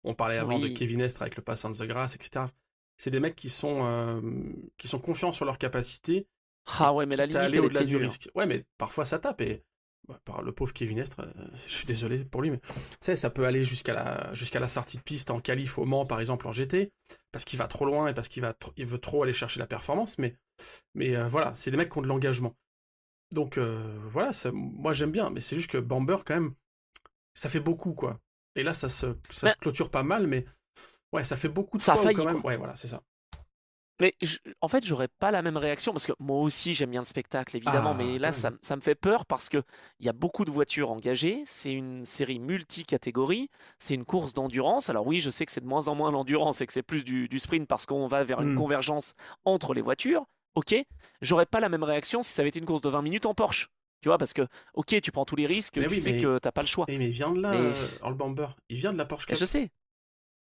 On parlait avant de
oui.
Kevin Estre avec le Pass on the Grass, etc. C'est des mecs qui sont confiants sur leurs capacités et
Ah ouais, mais la
quitte à
limite
aller
elle
au-delà
était
du
nulle, hein.
risque. Ouais, mais parfois ça tape et par le pauvre Kevin Estre, je suis désolé pour lui, mais tu sais, ça peut aller jusqu'à la sortie de piste en qualif au Mans, par exemple en GT, parce qu'il va trop loin et parce il veut trop aller chercher la performance, mais voilà, c'est des mecs qui ont de l'engagement. Donc voilà, moi j'aime bien, mais c'est juste que Bamber, quand même, ça fait beaucoup, quoi. Et là, ça se
Mais
clôture pas mal, mais ouais, ça fait beaucoup de
ça a
fois où quand
failli
même.
quoi.
Ouais, voilà, c'est ça.
Mais en fait, j'aurais pas la même réaction parce que moi aussi j'aime bien le spectacle évidemment, mais
Ah, quand
là
même.
ça me fait peur parce que il y a beaucoup de voitures engagées, c'est une série multi-catégories, c'est une course d'endurance. Alors oui, je sais que c'est de moins en moins l'endurance et que c'est plus du sprint parce qu'on va vers une
Hmm.
convergence entre les voitures. Ok, j'aurais pas la même réaction si ça avait été une course de 20 minutes en Porsche. Tu vois, parce que ok, tu prends tous les risques,
Mais
tu
oui,
sais que t'as pas le choix.
mais il vient de là,
Mais
Earl Bamber. Il vient de la Porsche
je
Cup.
sais,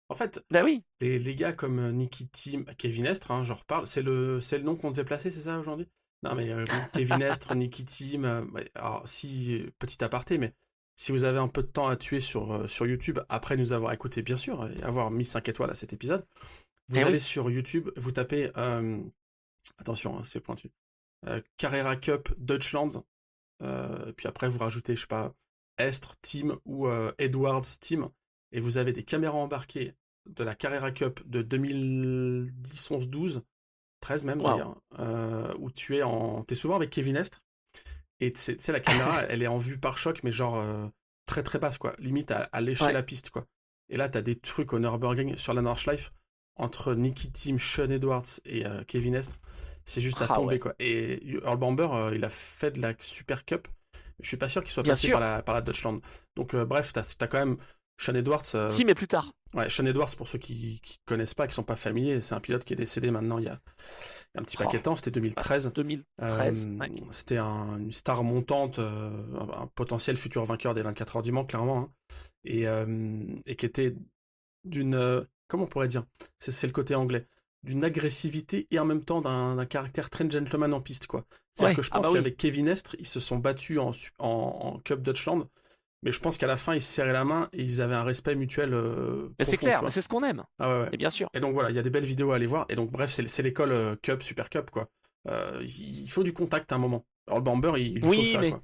En fait,
bah oui,
les gars comme Nicky Team, Kevin Estre, hein, j'en reparle, c'est le nom qu'on devait placer, c'est ça aujourd'hui? Non, mais Kevin Estre, Nicky Team, ouais, alors si, petit aparté, mais si vous avez un peu de temps à tuer sur YouTube, après nous avoir écouté, bien sûr, et avoir mis 5 étoiles à cet épisode,
eh
vous allez
oui,
sur YouTube, vous tapez, attention, hein, c'est pointu, Carrera Cup Deutschland, puis après vous rajoutez, je sais pas, Estre Team ou Edwards Team, et vous avez des caméras embarquées de la Carrera Cup de 2010, 11, 12, 13 même
waouh,
d'ailleurs, où t'es souvent avec Kevin Estre, et tu sais, la caméra, elle est en vue par choc, mais genre très très basse, quoi, limite à lécher
ouais,
la piste, quoi. Et là, t'as des trucs au Nürburgring sur la Nordschleife entre Nicky Team, Sean Edwards et Kevin Estre. C'est juste à
ah
tomber,
ouais,
quoi. Et Earl Bamber, il a fait de la Super Cup. Je suis pas sûr qu'il soit
bien
passé par
sûr,
la Deutschland. Donc, bref, t'as quand même Sean Edwards.
si mais plus tard.
Ouais, Sean Edwards, pour ceux qui connaissent pas, qui sont pas familiers, c'est un pilote qui est décédé maintenant il y a un petit
Oh,
paquet de temps, c'était 2013.
2013, ouais.
C'était une star montante, un potentiel futur vainqueur des 24 heures du Mans, clairement, hein. Et qui était d'une. Comment on pourrait dire? C'est le côté anglais. D'une agressivité et en même temps d'un caractère très gentleman en piste, quoi. C'est-à-dire
Ouais,
que je
ah
pense
bah oui.
qu'avec Kevin Estre, ils se sont battus en Cup Deutschland, mais je pense qu'à la fin, ils se serraient la main et ils avaient un respect mutuel
Mais c'est
profond, tu
clair, mais
vois.
c'est ce qu'on aime.
Ah ouais, ouais.
Et bien sûr.
Et donc voilà, il y a des belles vidéos à aller voir. Et donc bref, c'est l'école Cup, Super Cup, quoi. Il faut du contact à un moment. Alors le Bamber, il lui faut
Oui,
ça,
mais
quoi.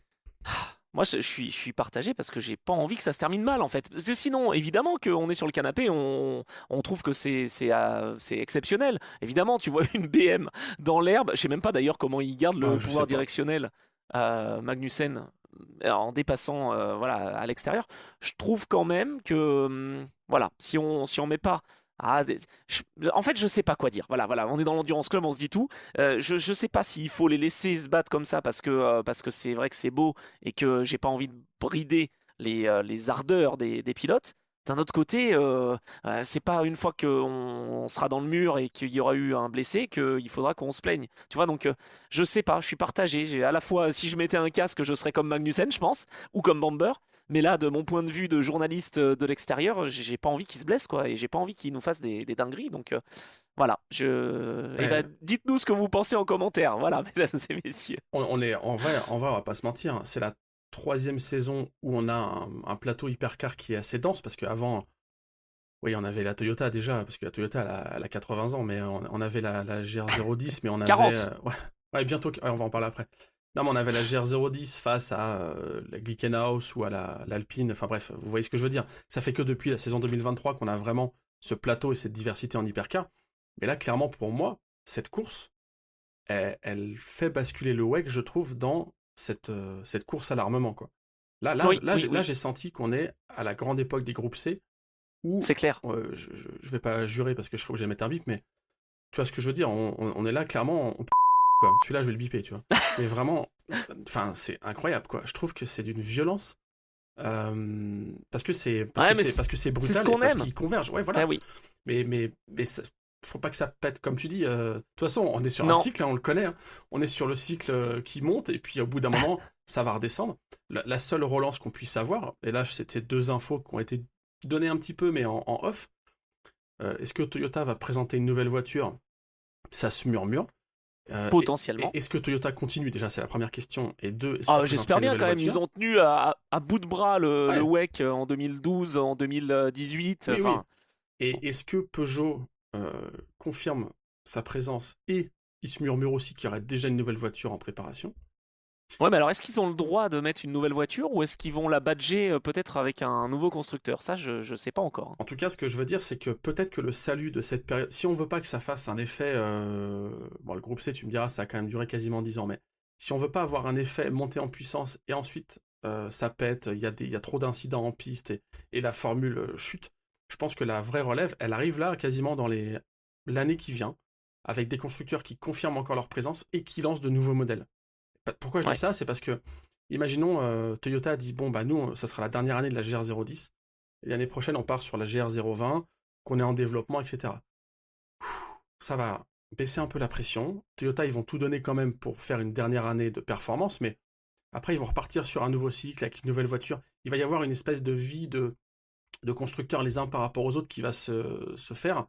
moi je suis partagé parce que j'ai pas envie que ça se termine mal en fait. Parce que sinon, évidemment qu'on est sur le canapé, on trouve que c'est exceptionnel. Évidemment, tu vois une BM dans l'herbe. Je sais même pas d'ailleurs comment il garde
Ah,
le
je sais
pouvoir
pas.
directionnel Magnussen en dépassant voilà à l'extérieur. Je trouve quand même que voilà, si on met pas ah, en fait, je sais pas quoi dire. Voilà, voilà, on est dans l'endurance club, on se dit tout. Je sais pas s'il faut les laisser se battre comme ça parce que c'est vrai que c'est beau et que j'ai pas envie de brider les ardeurs des pilotes. d'un autre côté, c'est pas une fois qu'on sera dans le mur et qu'il y aura eu un blessé qu'il faudra qu'on se plaigne. Tu vois, donc je sais pas, je suis partagé. J'ai à la fois, si je mettais un casque, je serais comme Magnussen, je pense, ou comme Bamber. Mais là, de mon point de vue de journaliste de l'extérieur, j'ai pas envie qu'il se blesse, quoi, et j'ai pas envie qu'il nous fasse des dingueries. Donc voilà, eh
Ouais,
ben, dites-nous ce que vous pensez en commentaire. Voilà, mesdames et messieurs.
on est en vrai, on va pas se mentir, hein, c'est la troisième saison où on a un plateau hypercar qui est assez dense parce qu'avant, oui, on avait la Toyota déjà, parce que la Toyota elle a 80 ans, mais on avait la GR010, mais on avait
40.
ouais, ouais, bientôt, ouais, on va en parler après. Non, mais on avait la GR010 face à la Glickenhaus ou à l'Alpine, enfin bref, vous voyez ce que je veux dire. Ça fait que depuis la saison 2023 qu'on a vraiment ce plateau et cette diversité en hypercar. Mais là, clairement, pour moi, cette course, elle fait basculer le WEC, je trouve, dans cette course à l'armement, quoi.
Oui, oui,
Là,
oui,
j'ai senti qu'on est à la grande époque des groupes C, où,
c'est clair.
je vais pas jurer parce que je serais obligé de mettre un bip, mais tu vois ce que je veux dire, on est là, clairement, quoi. Celui-là, je vais le biper, tu vois. Mais vraiment, enfin, c'est incroyable, quoi. Je trouve que c'est d'une violence,
Ouais, mais
parce que c'est
c'est ce
brutal et
qu'on
parce
aime.
qu'ils convergent, ouais,
Ah
voilà.
oui.
Mais faut pas que ça pète, comme tu dis. De toute façon, on est sur un
Non.
cycle, hein, on le connaît, hein. On est sur le cycle qui monte, et puis au bout d'un moment, ça va redescendre. La seule relance qu'on puisse avoir, et là, c'était deux infos qui ont été données un petit peu, mais en off. Est-ce que Toyota va présenter une nouvelle voiture? Ça se murmure.
Potentiellement.
Est-ce que Toyota continue? Déjà, c'est la première question. Et deux, est-ce qu'ils
Ah,
présenteraient
j'espère
une
bien
nouvelle
quand même. Ils
voiture?
ont tenu à bout de bras le
Ouais,
WEC en 2012, en 2018.
oui, oui.
Enfin,
Et est-ce que Peugeot confirme sa présence et il se murmure aussi qu'il y aurait déjà une nouvelle voiture en préparation?
ouais, mais alors est-ce qu'ils ont le droit de mettre une nouvelle voiture ou est-ce qu'ils vont la badger peut-être avec un nouveau constructeur? Ça, je sais pas encore, hein.
En tout cas, ce que je veux dire, c'est que peut-être que le salut de cette période, si on veut pas que ça fasse un effet, bon, le groupe C, tu me diras, ça a quand même duré quasiment 10 ans, mais si on veut pas avoir un effet montée en puissance et ensuite ça pète, il y a trop d'incidents en piste et la formule chute, je pense que la vraie relève, elle arrive là quasiment dans l'année qui vient, avec des constructeurs qui confirment encore leur présence et qui lancent de nouveaux modèles. Pourquoi je dis
Ouais.
ça? C'est parce que, imaginons, Toyota dit, bon, bah nous, ça sera la dernière année de la GR010, et l'année prochaine, on part sur la GR020, qu'on est en développement, etc. Ça va baisser un peu la pression. Toyota, ils vont tout donner quand même pour faire une dernière année de performance, mais après, ils vont repartir sur un nouveau cycle avec une nouvelle voiture. Il va y avoir une espèce de vie de constructeurs les uns par rapport aux autres qui va se faire,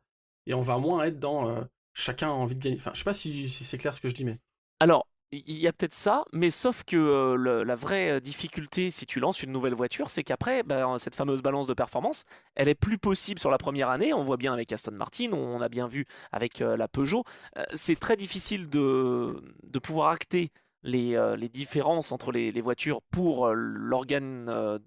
et on va moins être dans chacun a envie de gagner. Enfin, je sais pas si c'est clair ce que je dis, mais
Alors, il y a peut-être ça, mais sauf que la vraie difficulté si tu lances une nouvelle voiture, c'est qu'après, bah, cette fameuse balance de performance, elle est plus possible sur la première année. On voit bien avec Aston Martin, on a bien vu avec la Peugeot. C'est très difficile de pouvoir acter les différences entre les voitures pour l'organe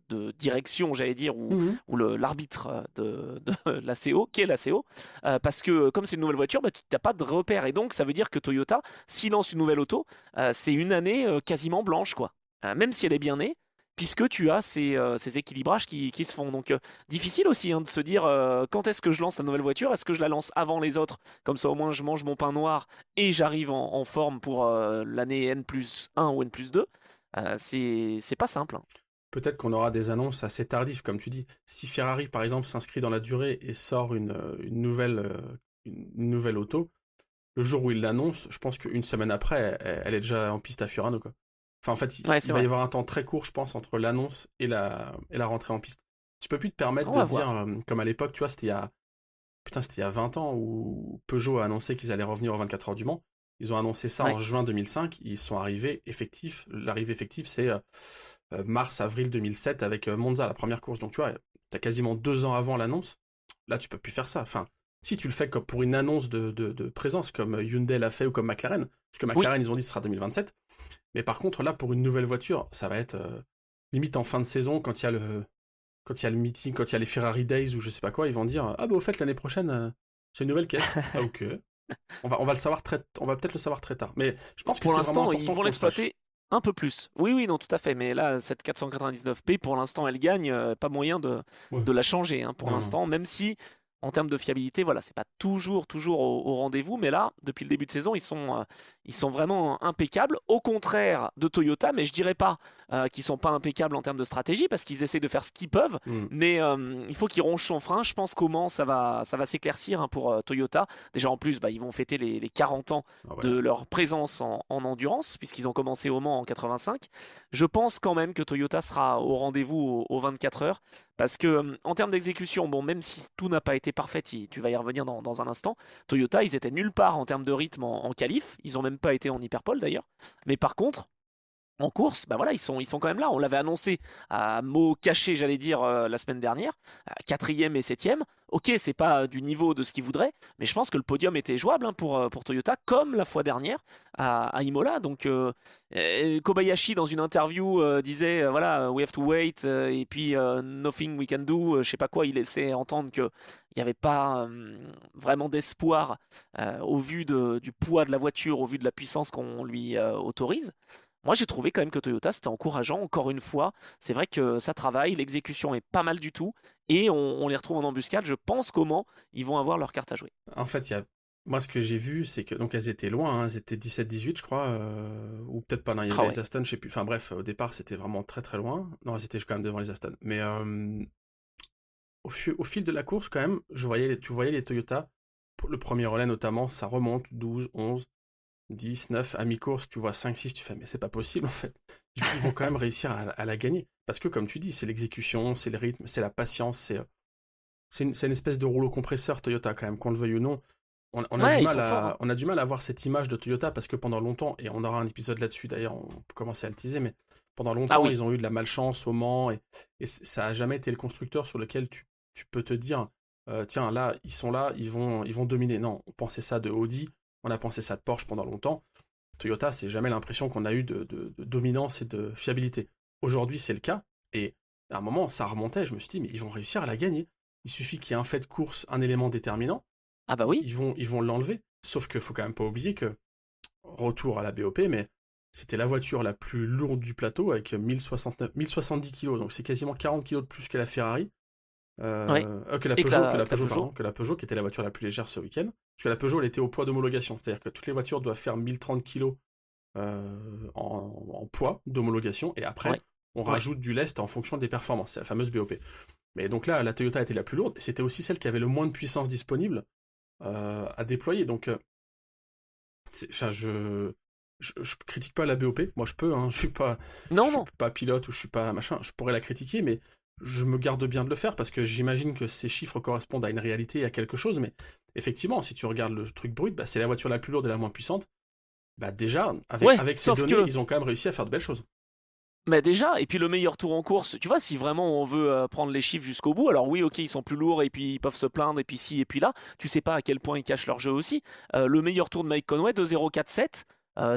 de direction, j'allais dire,
Mhm.
ou l'arbitre de la CO, qui est la CO, parce que comme c'est une nouvelle voiture, bah, tu n'as pas de repère. Et donc, ça veut dire que Toyota, s'il lance une nouvelle auto, c'est une année quasiment blanche, quoi. Même si elle est bien née, puisque tu as ces équilibrages qui se font. Donc, difficile aussi hein, de se dire quand est-ce que je lance la nouvelle voiture? Est-ce que je la lance avant les autres? Comme ça, au moins, je mange mon pain noir et j'arrive en forme pour l'année N plus 1 ou N plus 2. C'est pas simple, hein.
Peut-être qu'on aura des annonces assez tardives, comme tu dis. Si Ferrari, par exemple, s'inscrit dans la durée et sort une nouvelle auto, le jour où il l'annonce, je pense qu'une semaine après, elle est déjà en piste à Furano, quoi. Enfin, en fait,
Ouais,
il
c'est
va y
vrai.
avoir un temps très court, je pense, entre l'annonce et la rentrée en piste. Tu peux plus te permettre
On
de
va
dire,
voir.
comme à l'époque, tu vois, c'était il y a 20 ans où Peugeot a annoncé qu'ils allaient revenir aux 24 heures du Mans. Ils ont annoncé ça
Ouais.
en juin 2005, ils sont arrivés effectifs. L'arrivée effective, c'est mars-avril 2007 avec Monza, la première course. Donc tu vois, t'as quasiment 2 ans avant l'annonce. Là, tu peux plus faire ça. Enfin, si tu le fais comme pour une annonce de présence, comme Hyundai l'a fait ou comme McLaren, parce que
Oui.
McLaren, ils ont dit que ce sera 2027. Mais par contre, là, pour une nouvelle voiture, ça va être limite en fin de saison, quand il y a le meeting, quand il y a les Ferrari Days ou je sais pas quoi, ils vont dire ah bah au fait l'année prochaine c'est une nouvelle caisse. Ah ok. On va peut-être le savoir très tard. Mais je pense que
Pour
c'est vraiment
l'instant, ils
important
vont
qu'on le sache.
l'exploiter un peu plus. Oui, oui, non, tout à fait. Mais là, cette 499p, pour l'instant, elle gagne. Pas moyen
Ouais.
de la changer hein, pour
Non, non.
l'instant, même si en termes de fiabilité, voilà, c'est pas toujours au rendez-vous. Mais là, depuis le début de saison, ils sont vraiment impeccables. Au contraire de Toyota, mais je dirais pas qui sont pas impeccables en termes de stratégie parce qu'ils essaient de faire ce qu'ils peuvent. Mais il faut qu'ils rongent son frein. Je pense qu'au Mans, ça va s'éclaircir hein, pour Toyota. Déjà en plus, ils vont fêter les 40 ans de leur présence en endurance puisqu'ils ont commencé au Mans en 85. Je pense quand même que Toyota sera au rendez-vous aux 24 heures parce que en termes d'exécution, bon, même si tout n'a pas été parfait, tu vas y revenir dans un instant, Toyota, ils étaient nulle part en termes de rythme en qualif. Ils ont même pas été en hyperpole d'ailleurs. Mais par contre, en course, voilà, ils sont quand même là. On l'avait annoncé à mots cachés, j'allais dire, la semaine dernière, quatrième et septième. Ok, c'est pas du niveau de ce qu'ils voudraient, mais je pense que le podium était jouable hein, pour Toyota, comme la fois dernière à Imola. Donc Kobayashi, dans une interview, disait, voilà, we have to wait, et puis nothing we can do, je sais pas quoi, il laissait entendre qu'il n'y avait pas vraiment d'espoir au vu du poids de la voiture, au vu de la puissance qu'on lui autorise. Moi, j'ai trouvé quand même que Toyota, c'était encourageant. Encore une fois, c'est vrai que ça travaille, l'exécution est pas mal du tout, et on les retrouve en embuscade. Je pense comment ils vont avoir leur carte à jouer.
En fait, moi, ce que j'ai vu, c'est que donc elles étaient loin, hein, elles étaient 17-18, je crois, ou peut-être pas, non, il y avait les Aston, je sais plus. Enfin bref, au départ, c'était vraiment très très loin. Non, elles étaient quand même devant les Aston. Mais au fil de la course, quand même, tu voyais les Toyota, le premier relais notamment, ça remonte, 12, 11, 10, 9, à mi-course, tu vois 5, 6, tu fais, mais c'est pas possible en fait. Du coup, ils vont quand même réussir à la gagner. Parce que, comme tu dis, c'est l'exécution, c'est le rythme, c'est la patience, c'est une espèce de rouleau compresseur Toyota quand même, qu'on le veuille ou non. On a du mal à avoir cette image de Toyota parce que pendant longtemps, et on aura un épisode là-dessus d'ailleurs, on peut commencer à le teaser, mais pendant longtemps, ils ont eu de la malchance au Mans et ça a jamais été le constructeur sur lequel tu peux te dire, tiens, là, ils vont dominer. Non, on pensait ça de Audi. On a pensé ça de Porsche pendant longtemps. Toyota, c'est jamais l'impression qu'on a eu de dominance et de fiabilité. Aujourd'hui, c'est le cas. Et à un moment, ça remontait. Je me suis dit, mais ils vont réussir à la gagner. Il suffit qu'il y ait un fait de course, un élément déterminant.
Ah bah oui.
Ils vont l'enlever. Sauf qu'il faut quand même pas oublier que, retour à la BOP, mais c'était la voiture la plus lourde du plateau avec 1070 kg. Donc c'est quasiment 40 kg de plus que la Ferrari. Que la Peugeot, qui était la voiture la plus légère ce week-end. Parce que la Peugeot, elle était au poids d'homologation. C'est-à-dire que toutes les voitures doivent faire 1030 kg en poids d'homologation. Et après, on rajoute du lest en fonction des performances. C'est la fameuse BOP. Mais donc là, la Toyota était la plus lourde. Et c'était aussi celle qui avait le moins de puissance disponible à déployer. Donc, je critique pas la BOP. Moi, je peux. Hein, je suis pas pilote ou je suis pas machin. Je pourrais la critiquer, mais je me garde bien de le faire parce que j'imagine que ces chiffres correspondent à une réalité et à quelque chose, mais effectivement, si tu regardes le truc brut, c'est la voiture la plus lourde et la moins puissante. Déjà, avec ces données, ils ont quand même réussi à faire de belles choses.
Mais déjà, et puis le meilleur tour en course, tu vois, si vraiment on veut prendre les chiffres jusqu'au bout, alors oui, ok, ils sont plus lourds et puis ils peuvent se plaindre et puis ci et puis là, tu sais pas à quel point ils cachent leur jeu aussi. Le meilleur tour de Mike Conway, 2,047.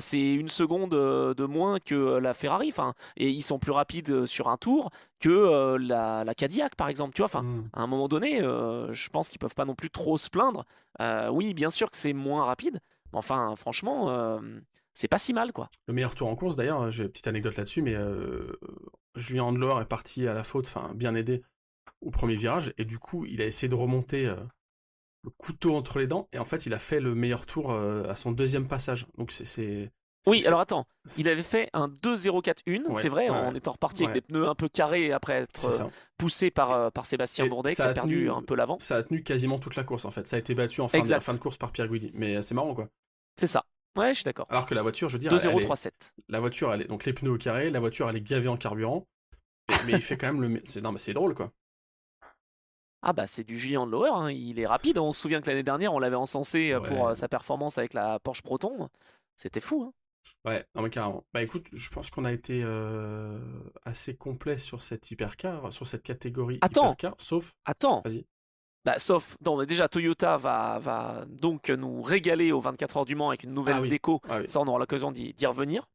C'est une seconde de moins que la Ferrari, et ils sont plus rapides sur un tour que la Cadillac par exemple, tu vois, à un moment donné, je pense qu'ils peuvent pas non plus trop se plaindre. Oui, bien sûr que c'est moins rapide, mais enfin, franchement, c'est pas si mal quoi.
Le meilleur tour en course d'ailleurs, j'ai une petite anecdote là-dessus, mais Julien Andlor est parti à la faute, bien aidé au premier virage, et du coup, il a essayé de remonter le couteau entre les dents, et en fait, il a fait le meilleur tour à son deuxième passage. Donc
alors attends, il avait fait un 2,041, c'est vrai, en étant reparti avec des pneus un peu carrés après être poussé par Sébastien Bourdet qui a perdu un peu l'avant.
Ça a tenu quasiment toute la course en fait, ça a été battu en fin de course par Pierre Guidi, mais c'est marrant quoi.
C'est ça, ouais, je suis d'accord.
Alors que la voiture, je veux dire,
2,037.
La voiture, elle est, donc les pneus au carré, la voiture elle est gavée en carburant, mais il fait quand même c'est drôle quoi.
Ah bah c'est du Julien Andlauer, hein. Il est rapide, on se souvient que l'année dernière on l'avait encensé pour sa performance avec la Porsche Proton, c'était fou hein.
Ouais, non mais carrément. Écoute, je pense qu'on a été assez complet sur cette hypercar, sur cette catégorie hypercar, sauf...
Attends.
Vas-y.
Sauf, déjà Toyota va donc nous régaler aux 24 heures du Mans avec une nouvelle déco, ça on aura l'occasion d'y revenir.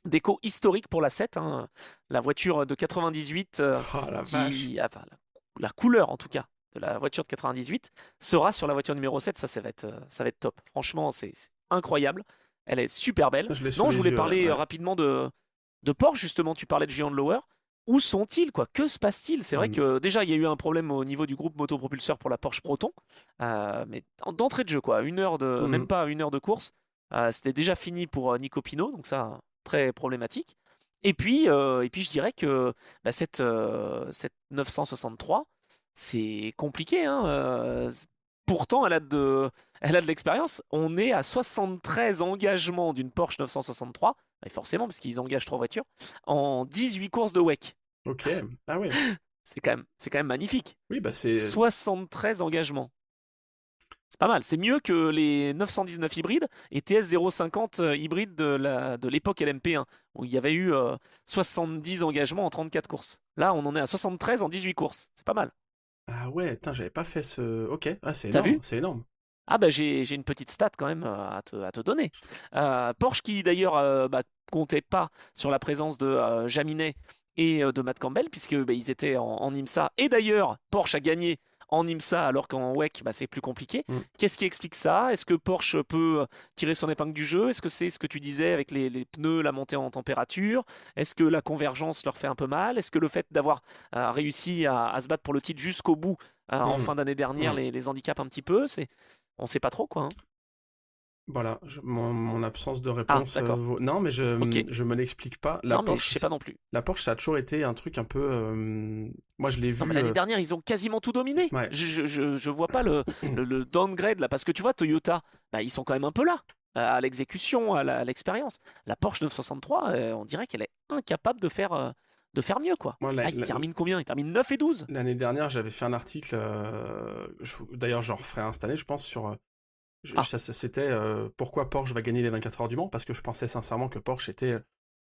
Déco historique pour la 7, hein. La voiture de 98 la couleur en tout cas de la voiture de 98 sera sur la voiture numéro 7, ça va être top. Franchement, c'est incroyable. Elle est super belle. Je voulais parler rapidement de Porsche, justement, tu parlais de Julien Andlauer. Où sont-ils quoi? Que se passe-t-il? C'est vrai que déjà il y a eu un problème au niveau du groupe motopropulseur pour la Porsche Proton, mais d'entrée de jeu quoi, même pas une heure de course, c'était déjà fini pour Nico Pino, donc ça très problématique. Et puis je dirais que cette 963, c'est compliqué, hein. Pourtant, elle a de l'expérience. On est à 73 engagements d'une Porsche 963, et forcément, parce qu'ils engagent 3 voitures, en 18 courses de WEC.
Ok. Ah ouais.
C'est quand même magnifique.
Oui, bah c'est.
73 engagements. C'est pas mal. C'est mieux que les 919 hybrides et TS 050 hybrides de l'époque LMP1, où il y avait eu 70 engagements en 34 courses. Là, on en est à 73 en 18 courses. C'est pas mal.
Ah ouais, putain, j'avais pas fait ce. Ok. Ah, c'est
T'as
énorme,
vu?
c'est énorme.
Ah bah j'ai une petite stat quand même à te donner. Porsche qui d'ailleurs comptait pas sur la présence de Jaminet et de Matt Campbell puisque ils étaient en IMSA. Et d'ailleurs Porsche a gagné en IMSA alors qu'en WEC c'est plus compliqué.
Mm.
Qu'est-ce qui explique ça? Est-ce que Porsche peut tirer son épingle du jeu? Est-ce que c'est ce que tu disais avec les pneus, la montée en température? Est-ce que la convergence leur fait un peu mal? Est-ce que le fait d'avoir réussi à se battre pour le titre jusqu'au bout en
Mm.
fin d'année dernière
Mm.
les handicape un petit peu? On sait pas trop quoi, hein.
Voilà, mon absence de
Ah,
réponse
d'accord.
Non, mais
Ok.
je me l'explique pas.
Non, mais je sais pas non plus.
La Porsche, ça a toujours été un truc un peu. Moi, je l'ai
Non, mais
vu.
l'année dernière, ils ont quasiment tout dominé.
Ouais.
Je vois pas le downgrade là, parce que tu vois, Toyota, ils sont quand même un peu là, à l'exécution, à l'expérience. La Porsche 963, on dirait qu'elle est incapable de faire mieux, quoi.
Moi,
Ah, il termine combien? Il termine 9 et 12.
l'année dernière, j'avais fait un article. D'ailleurs, j'en referai un cette année, je pense, sur.
Ah,
C'était pourquoi Porsche va gagner les 24 heures du Mans, parce que je pensais sincèrement que Porsche était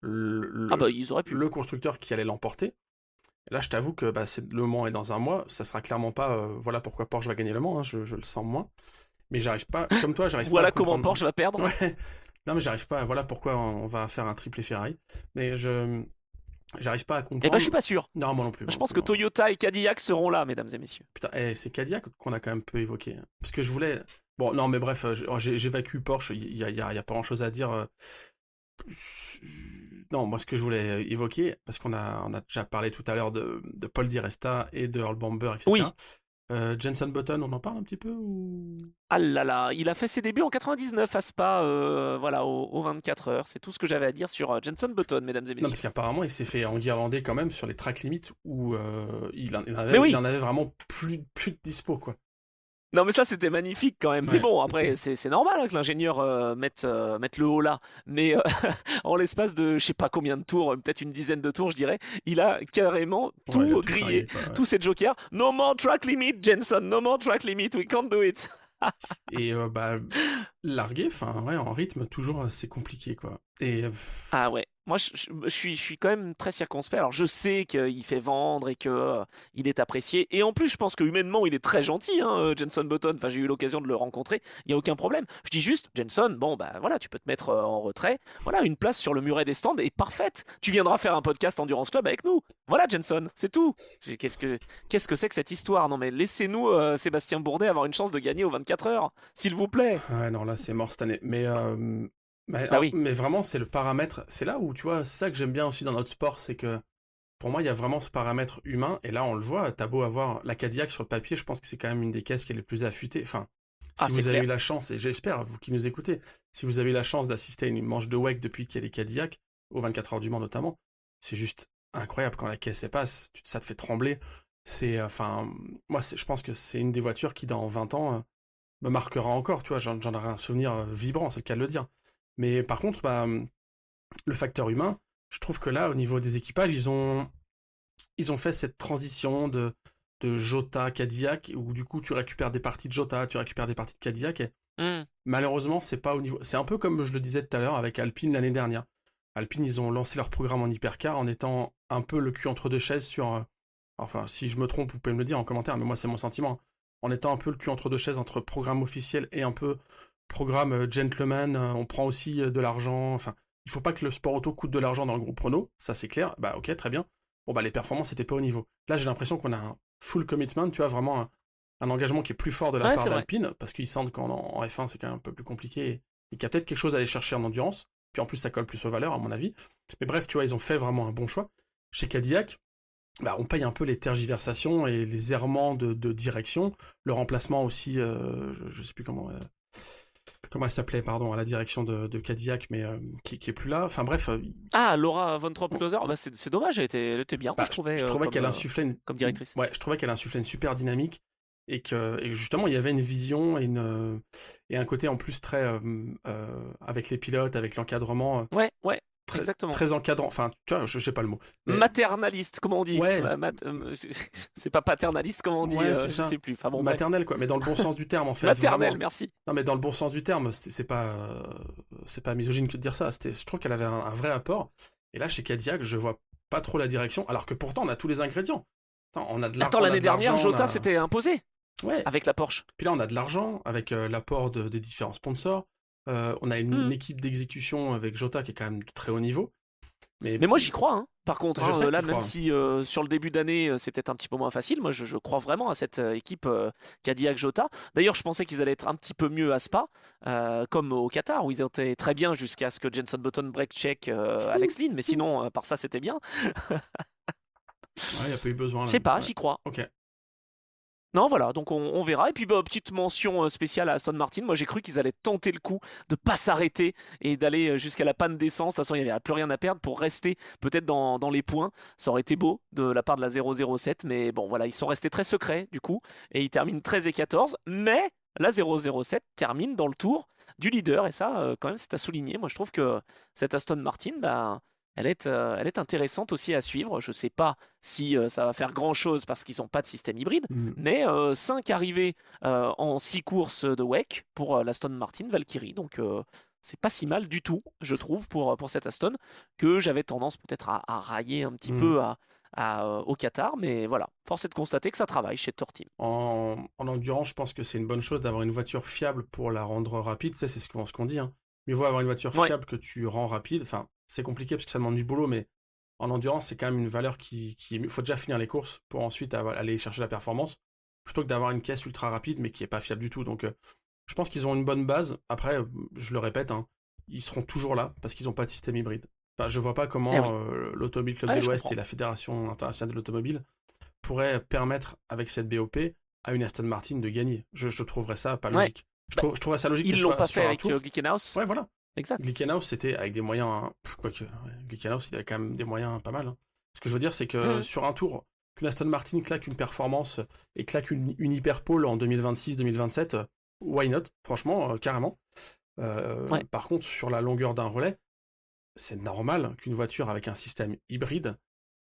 le,
ah
le,
bah, ils auraient pu.
le constructeur qui allait l'emporter. Là, je t'avoue que Le Mans est dans un mois, ça sera clairement pas voilà pourquoi Porsche va gagner Le Mans, hein, je le sens moins. Mais j'arrive pas, comme toi, j'arrive pas à
Voilà comment
comprendre.
Porsche va perdre.
Ouais. Non, mais j'arrive pas, voilà pourquoi on va faire un triplé Ferrari. Mais j'arrive pas à
Eh ben, je suis
comprendre.
pas sûr.
Non, moi non plus,
Je
moi non
pense
plus.
que Toyota et Cadillac seront là, mesdames et messieurs.
Putain, c'est Cadillac qu'on a quand même peu évoqué, hein. Parce que je voulais. Bon, non, mais bref, j'évacue Porsche, y a pas grand chose à dire. Non, moi ce que je voulais évoquer, parce on a déjà parlé tout à l'heure de Paul Di Resta et de Earl Bamber,
Oui.
etc. Jenson Button, on en parle un petit peu ou...
Ah là là, il a fait ses débuts en 99 à Spa, voilà, aux 24 heures. C'est tout ce que j'avais à dire sur Jenson Button, mesdames et
Non,
messieurs.
parce qu'apparemment il s'est fait enguirlander quand même sur les track limits où
Mais
il
oui,
en avait vraiment plus de dispo, quoi.
non mais ça c'était magnifique quand même. Mais
Ouais.
bon, après c'est normal hein, que l'ingénieur mette le haut là. Mais en l'espace de je sais pas combien de tours, peut-être une dizaine de tours je dirais, il a carrément
Ouais, il a
tout
tout
grillé.
flingué, quoi. Ouais.
Tous ces jokers. No more track limit, Jenson, no more track limit, we can't do it.
Et largué, enfin, ouais, en rythme, toujours c'est compliqué, quoi. Et
Ah ouais, moi je suis quand même très circonspect. Alors je sais qu'il fait vendre et que il est apprécié. Et en plus, je pense que humainement, il est très gentil, hein, Jenson Button. Enfin, j'ai eu l'occasion de le rencontrer. Il n'y a aucun problème. Je dis juste, Jenson, bon bah voilà, tu peux te mettre en retrait. Voilà, une place sur le muret des stands est parfaite. Tu viendras faire un podcast Endurance Club avec nous. Voilà, Jenson, c'est tout. Qu'est-ce que c'est que cette histoire? Non mais laissez-nous Sébastien Bourdet avoir une chance de gagner aux 24 heures, s'il vous plaît.
ouais, non, là, c'est mort cette année.
Bah oui.
Mais vraiment, c'est le paramètre. C'est là où, tu vois, c'est ça que j'aime bien aussi dans notre sport, c'est que pour moi, il y a vraiment ce paramètre humain. Et là, on le voit, t'as beau avoir la Cadillac sur le papier, je pense que c'est quand même une des caisses qui est les plus affûtées. Enfin,
Ah
si
c'est
vous avez eu
clair.
la chance, et j'espère, vous qui nous écoutez, si vous avez eu la chance d'assister à une manche de WEC depuis qu'il y a les Cadillac, aux 24 heures du Mans notamment, c'est juste incroyable quand la caisse elle passe, ça te fait trembler. Enfin, moi, je pense que c'est une des voitures qui, dans 20 ans, me marquera encore, tu vois, j'en aurai un souvenir vibrant, c'est le cas de le dire. Mais par contre, le facteur humain, je trouve que là, au niveau des équipages, ils ont fait cette transition de Jota Cadillac, où du coup tu récupères des parties de Jota, tu récupères des parties de Cadillac, et
Hmm.
malheureusement, c'est pas au niveau. C'est un peu comme je le disais tout à l'heure avec Alpine l'année dernière. Alpine, ils ont lancé leur programme en hypercar en étant un peu le cul entre deux chaises sur. Enfin, si je me trompe, vous pouvez me le dire en commentaire, mais moi, c'est mon sentiment. En étant un peu le cul entre deux chaises entre programme officiel et un peu programme gentleman, on prend aussi de l'argent. Enfin, il faut pas que le sport auto coûte de l'argent dans le groupe Renault, ça c'est clair. Bah, ok, très bien. Bon, bah, les performances n'étaient pas au niveau. Là, j'ai l'impression qu'on a un full commitment, tu vois, vraiment un engagement qui est plus fort de la
Ouais,
part
c'est vrai.
d'Alpine, parce qu'ils sentent qu'en F1, c'est quand même un peu plus compliqué et qu'il y a peut-être quelque chose à aller chercher en endurance. Puis en plus, ça colle plus aux valeurs, à mon avis. Mais bref, tu vois, ils ont fait vraiment un bon choix. Chez Cadillac, on paye un peu les tergiversations et les errements de direction. Le remplacement aussi, je sais plus comment. comment elle s'appelait, pardon, à la direction de Cadillac, mais qui est plus là. Enfin bref.
Ah, Laura von Trapp-Closer, bah, c'est dommage, elle était bien, je trouvais.
Je trouvais qu'elle insufflait
comme directrice.
Ouais, je trouvais qu'elle insufflait une super dynamique et que justement il y avait une vision et un côté en plus très avec les pilotes, avec l'encadrement.
Ouais.
Très,
exactement.
Très encadrant, enfin, tu vois, je sais pas le mot.
Mais... maternaliste, comment on dit?
Ouais.
C'est pas paternaliste, comment on dit?
Ouais,
je sais plus. Enfin, bon,
maternel, quoi, mais dans le bon sens du terme, en fait.
Maternel,
vraiment.
merci.
Non, mais dans le bon sens du terme, c'est pas misogyne que de dire ça. Je trouve qu'elle avait un vrai apport. Et là, chez Cadillac, je vois pas trop la direction, alors que pourtant, on a tous les ingrédients. On a de l'argent.
Attends, l'année dernière, Jota s'était imposé.
Ouais.
Avec la Porsche.
Puis là, on a de l'argent, avec l'apport des différents sponsors. On a une équipe d'exécution avec Jota qui est quand même de très haut niveau. Mais
moi j'y crois, hein. Par contre, là, même si sur le début d'année c'est peut-être un petit peu moins facile, moi je crois vraiment à cette équipe Cadillac Jota. D'ailleurs, je pensais qu'ils allaient être un petit peu mieux à Spa, comme au Qatar, où ils étaient très bien jusqu'à ce que Jenson Button break check Alex Lynn, mais sinon, par ça, c'était bien.
Ouais, il n'y a pas eu besoin.
Je sais pas, j'y crois.
Ok.
Non, voilà, donc on verra. Et puis, petite mention spéciale à Aston Martin. Moi, j'ai cru qu'ils allaient tenter le coup de pas s'arrêter et d'aller jusqu'à la panne d'essence. De toute façon, il n'y avait plus rien à perdre pour rester peut-être dans les points. Ça aurait été beau de la part de la 007. Mais bon, voilà, ils sont restés très secrets, du coup. Et ils terminent 13 et 14. Mais la 007 termine dans le tour du leader. Et ça, quand même, c'est à souligner. Moi, je trouve que cette Aston Martin, bah, elle est intéressante aussi à suivre. Je ne sais pas si ça va faire grand-chose parce qu'ils n'ont pas de système hybride, mais 5 arrivées en 6 courses de WEC pour l'Aston Martin Valkyrie. Donc c'est pas si mal du tout, je trouve, pour cette Aston, que j'avais tendance peut-être à railler un petit peu au Qatar. Mais voilà, force est de constater que ça travaille chez Tour Team.
En endurance, je pense que c'est une bonne chose d'avoir une voiture fiable pour la rendre rapide. Tu sais, c'est ce qu'on dit. Hein. Mieux vaut avoir une voiture fiable que tu rends rapide. Enfin, c'est compliqué parce que ça demande du boulot, mais en endurance, c'est quand même une valeur qui il faut déjà finir les courses pour ensuite aller chercher la performance, plutôt que d'avoir une caisse ultra rapide, mais qui est pas fiable du tout. Donc, je pense qu'ils ont une bonne base. Après, je le répète, hein, ils seront toujours là parce qu'ils n'ont pas de système hybride. Enfin, je vois pas comment l'Automobile Club de l'Ouest et la Fédération internationale de l'automobile pourraient permettre, avec cette BOP, à une Aston Martin de gagner. Je trouverais ça pas logique. Je trouverais ça logique.
Ils l'ont pas fait avec Glickenhaus.
Ouais, voilà.
Exact.
Glickenhaus, c'était avec des moyens. Quoique, Glickenhaus, il avait quand même des moyens pas mal. Hein. Ce que je veux dire, c'est que sur un tour, qu'une Aston Martin claque une performance et claque une hyperpole en 2026-2027, why not? Franchement, carrément. Par contre, sur la longueur d'un relais, c'est normal qu'une voiture avec un système hybride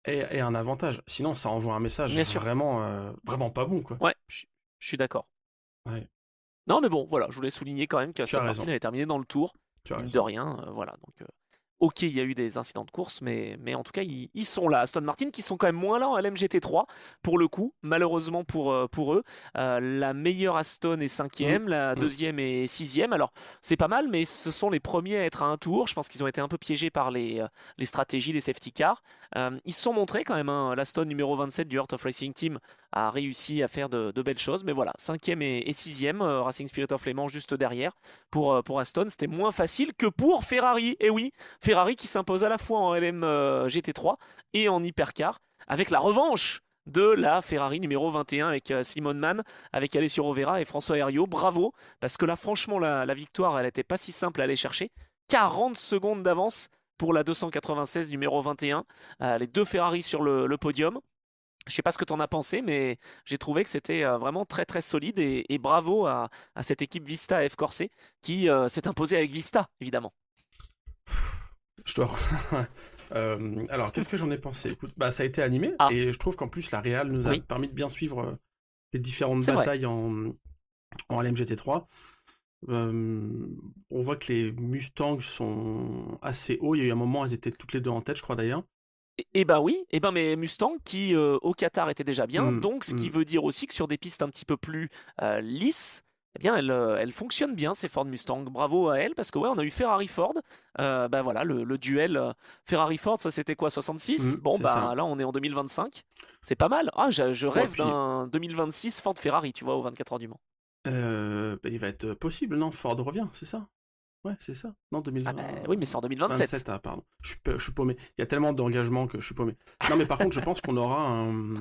ait un avantage. Sinon, ça envoie un message vraiment pas bon, quoi.
Ouais, je suis d'accord.
Ouais.
Non, mais bon, voilà, je voulais souligner quand même qu'Aston Martin avait terminé dans le tour. De rien, voilà. Donc, ok, il y a eu des incidents de course, mais en tout cas, ils sont là. Aston Martin, qui sont quand même moins là en LMGT3, pour le coup, malheureusement pour eux. La meilleure Aston est 5e, la deuxième est 6e. Alors, c'est pas mal, mais ce sont les premiers à être à un tour. Je pense qu'ils ont été un peu piégés par les stratégies, les safety cars. Ils se sont montrés quand même. Hein. L'Aston numéro 27 du Heart of Racing Team a réussi à faire de belles choses. Mais voilà, 5e et 6e, Racing Spirit of Le Mans juste derrière. Pour Aston, c'était moins facile que pour Ferrari. Et oui, Ferrari qui s'impose à la fois en LM GT3 et en hypercar, avec la revanche de la Ferrari numéro 21 avec Simon Mann, avec Alessio Rovera et François Heriot. Bravo, parce que là, franchement, la victoire, elle n'était pas si simple à aller chercher. 40 secondes d'avance pour la 296 numéro 21. Les deux Ferrari sur le podium. Je sais pas ce que tu en as pensé, mais j'ai trouvé que c'était vraiment très très solide et bravo à cette équipe Vista F Corse qui s'est imposée avec Vista, évidemment.
Je dois. Alors, qu'est-ce que j'en ai pensé? Écoute, ça a été animé et je trouve qu'en plus la Réal nous a permis de bien suivre les différentes batailles en LMGT3. On voit que les Mustangs sont assez hauts. Il y a eu un moment, elles étaient toutes les deux en tête, je crois d'ailleurs.
Mais Mustang qui au Qatar était déjà bien, donc ce qui veut dire aussi que sur des pistes un petit peu plus lisses, eh bien elle fonctionne bien ces Ford Mustang. Bravo à elle, parce que on a eu Ferrari Ford, voilà le duel Ferrari Ford, ça c'était quoi, 66? Là on est en 2025, c'est pas mal. Je rêve d'un 2026 Ford Ferrari, tu vois, aux 24 heures du Mans.
Il va être possible, non? Ford revient, c'est ça? Ouais, c'est ça. Non, 2020.
Oui, mais c'est en 2027.
27, pardon. Je suis paumé. Il y a tellement d'engagement que je suis paumé. Non, mais par contre, je pense qu'on aura un...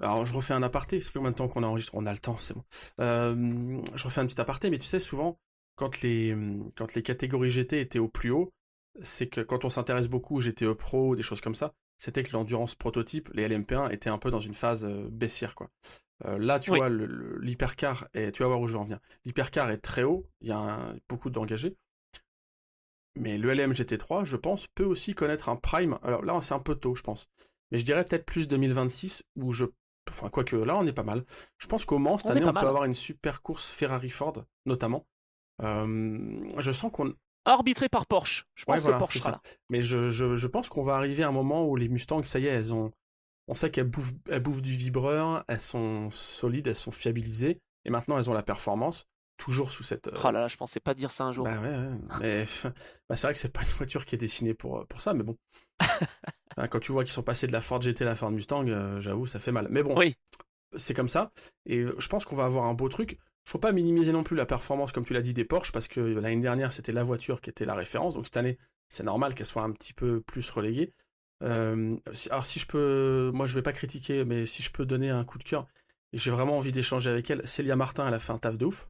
Alors, je refais un aparté. Ça fait combien de temps qu'on enregistre? On a le temps, c'est bon. Je refais un petit aparté, mais tu sais, souvent, quand les catégories GT étaient au plus haut, c'est que quand on s'intéresse beaucoup au GTE Pro, des choses comme ça, c'était que l'endurance prototype, les LMP1 étaient un peu dans une phase baissière, quoi. Là, tu
Oui.
vois, l'hypercar, tu vas voir où je veux en venir. L'hypercar est très haut, il y a beaucoup d'engagés. Mais le LM GT3, je pense, peut aussi connaître un prime. Alors là, c'est un peu tôt, je pense. Mais je dirais peut-être plus 2026, où Enfin, quoique, là, on est pas mal. Je pense qu'au Mans, cette
On est
année,
pas
on peut
mal.
avoir une super course Ferrari-Ford, notamment. Je sens qu'on...
Arbitré par Porsche. Je
Ouais,
pense que
voilà,
Porsche
c'est
sera
ça.
là.
Mais je pense qu'on va arriver à un moment où les Mustangs, ça y est, on sait elles bouffent du vibreur, elles sont solides, elles sont fiabilisées, et maintenant elles ont la performance, toujours sous cette...
Oh là là, je pensais pas dire ça un jour.
Bah ouais, mais bah, c'est vrai que c'est pas une voiture qui est dessinée pour ça, mais bon. Hein, quand tu vois qu'ils sont passés de la Ford GT à la Ford Mustang, j'avoue, ça fait mal. Mais bon,
Oui.
c'est comme ça, et je pense qu'on va avoir un beau truc. Faut pas minimiser non plus la performance, comme tu l'as dit, des Porsche, parce que l'année dernière, c'était la voiture qui était la référence, donc cette année, c'est normal qu'elle soit un petit peu plus reléguée. Alors si je peux, moi je vais pas critiquer, mais si je peux donner un coup de cœur, et j'ai vraiment envie d'échanger avec elle, Célia Martin, elle a fait un taf de ouf.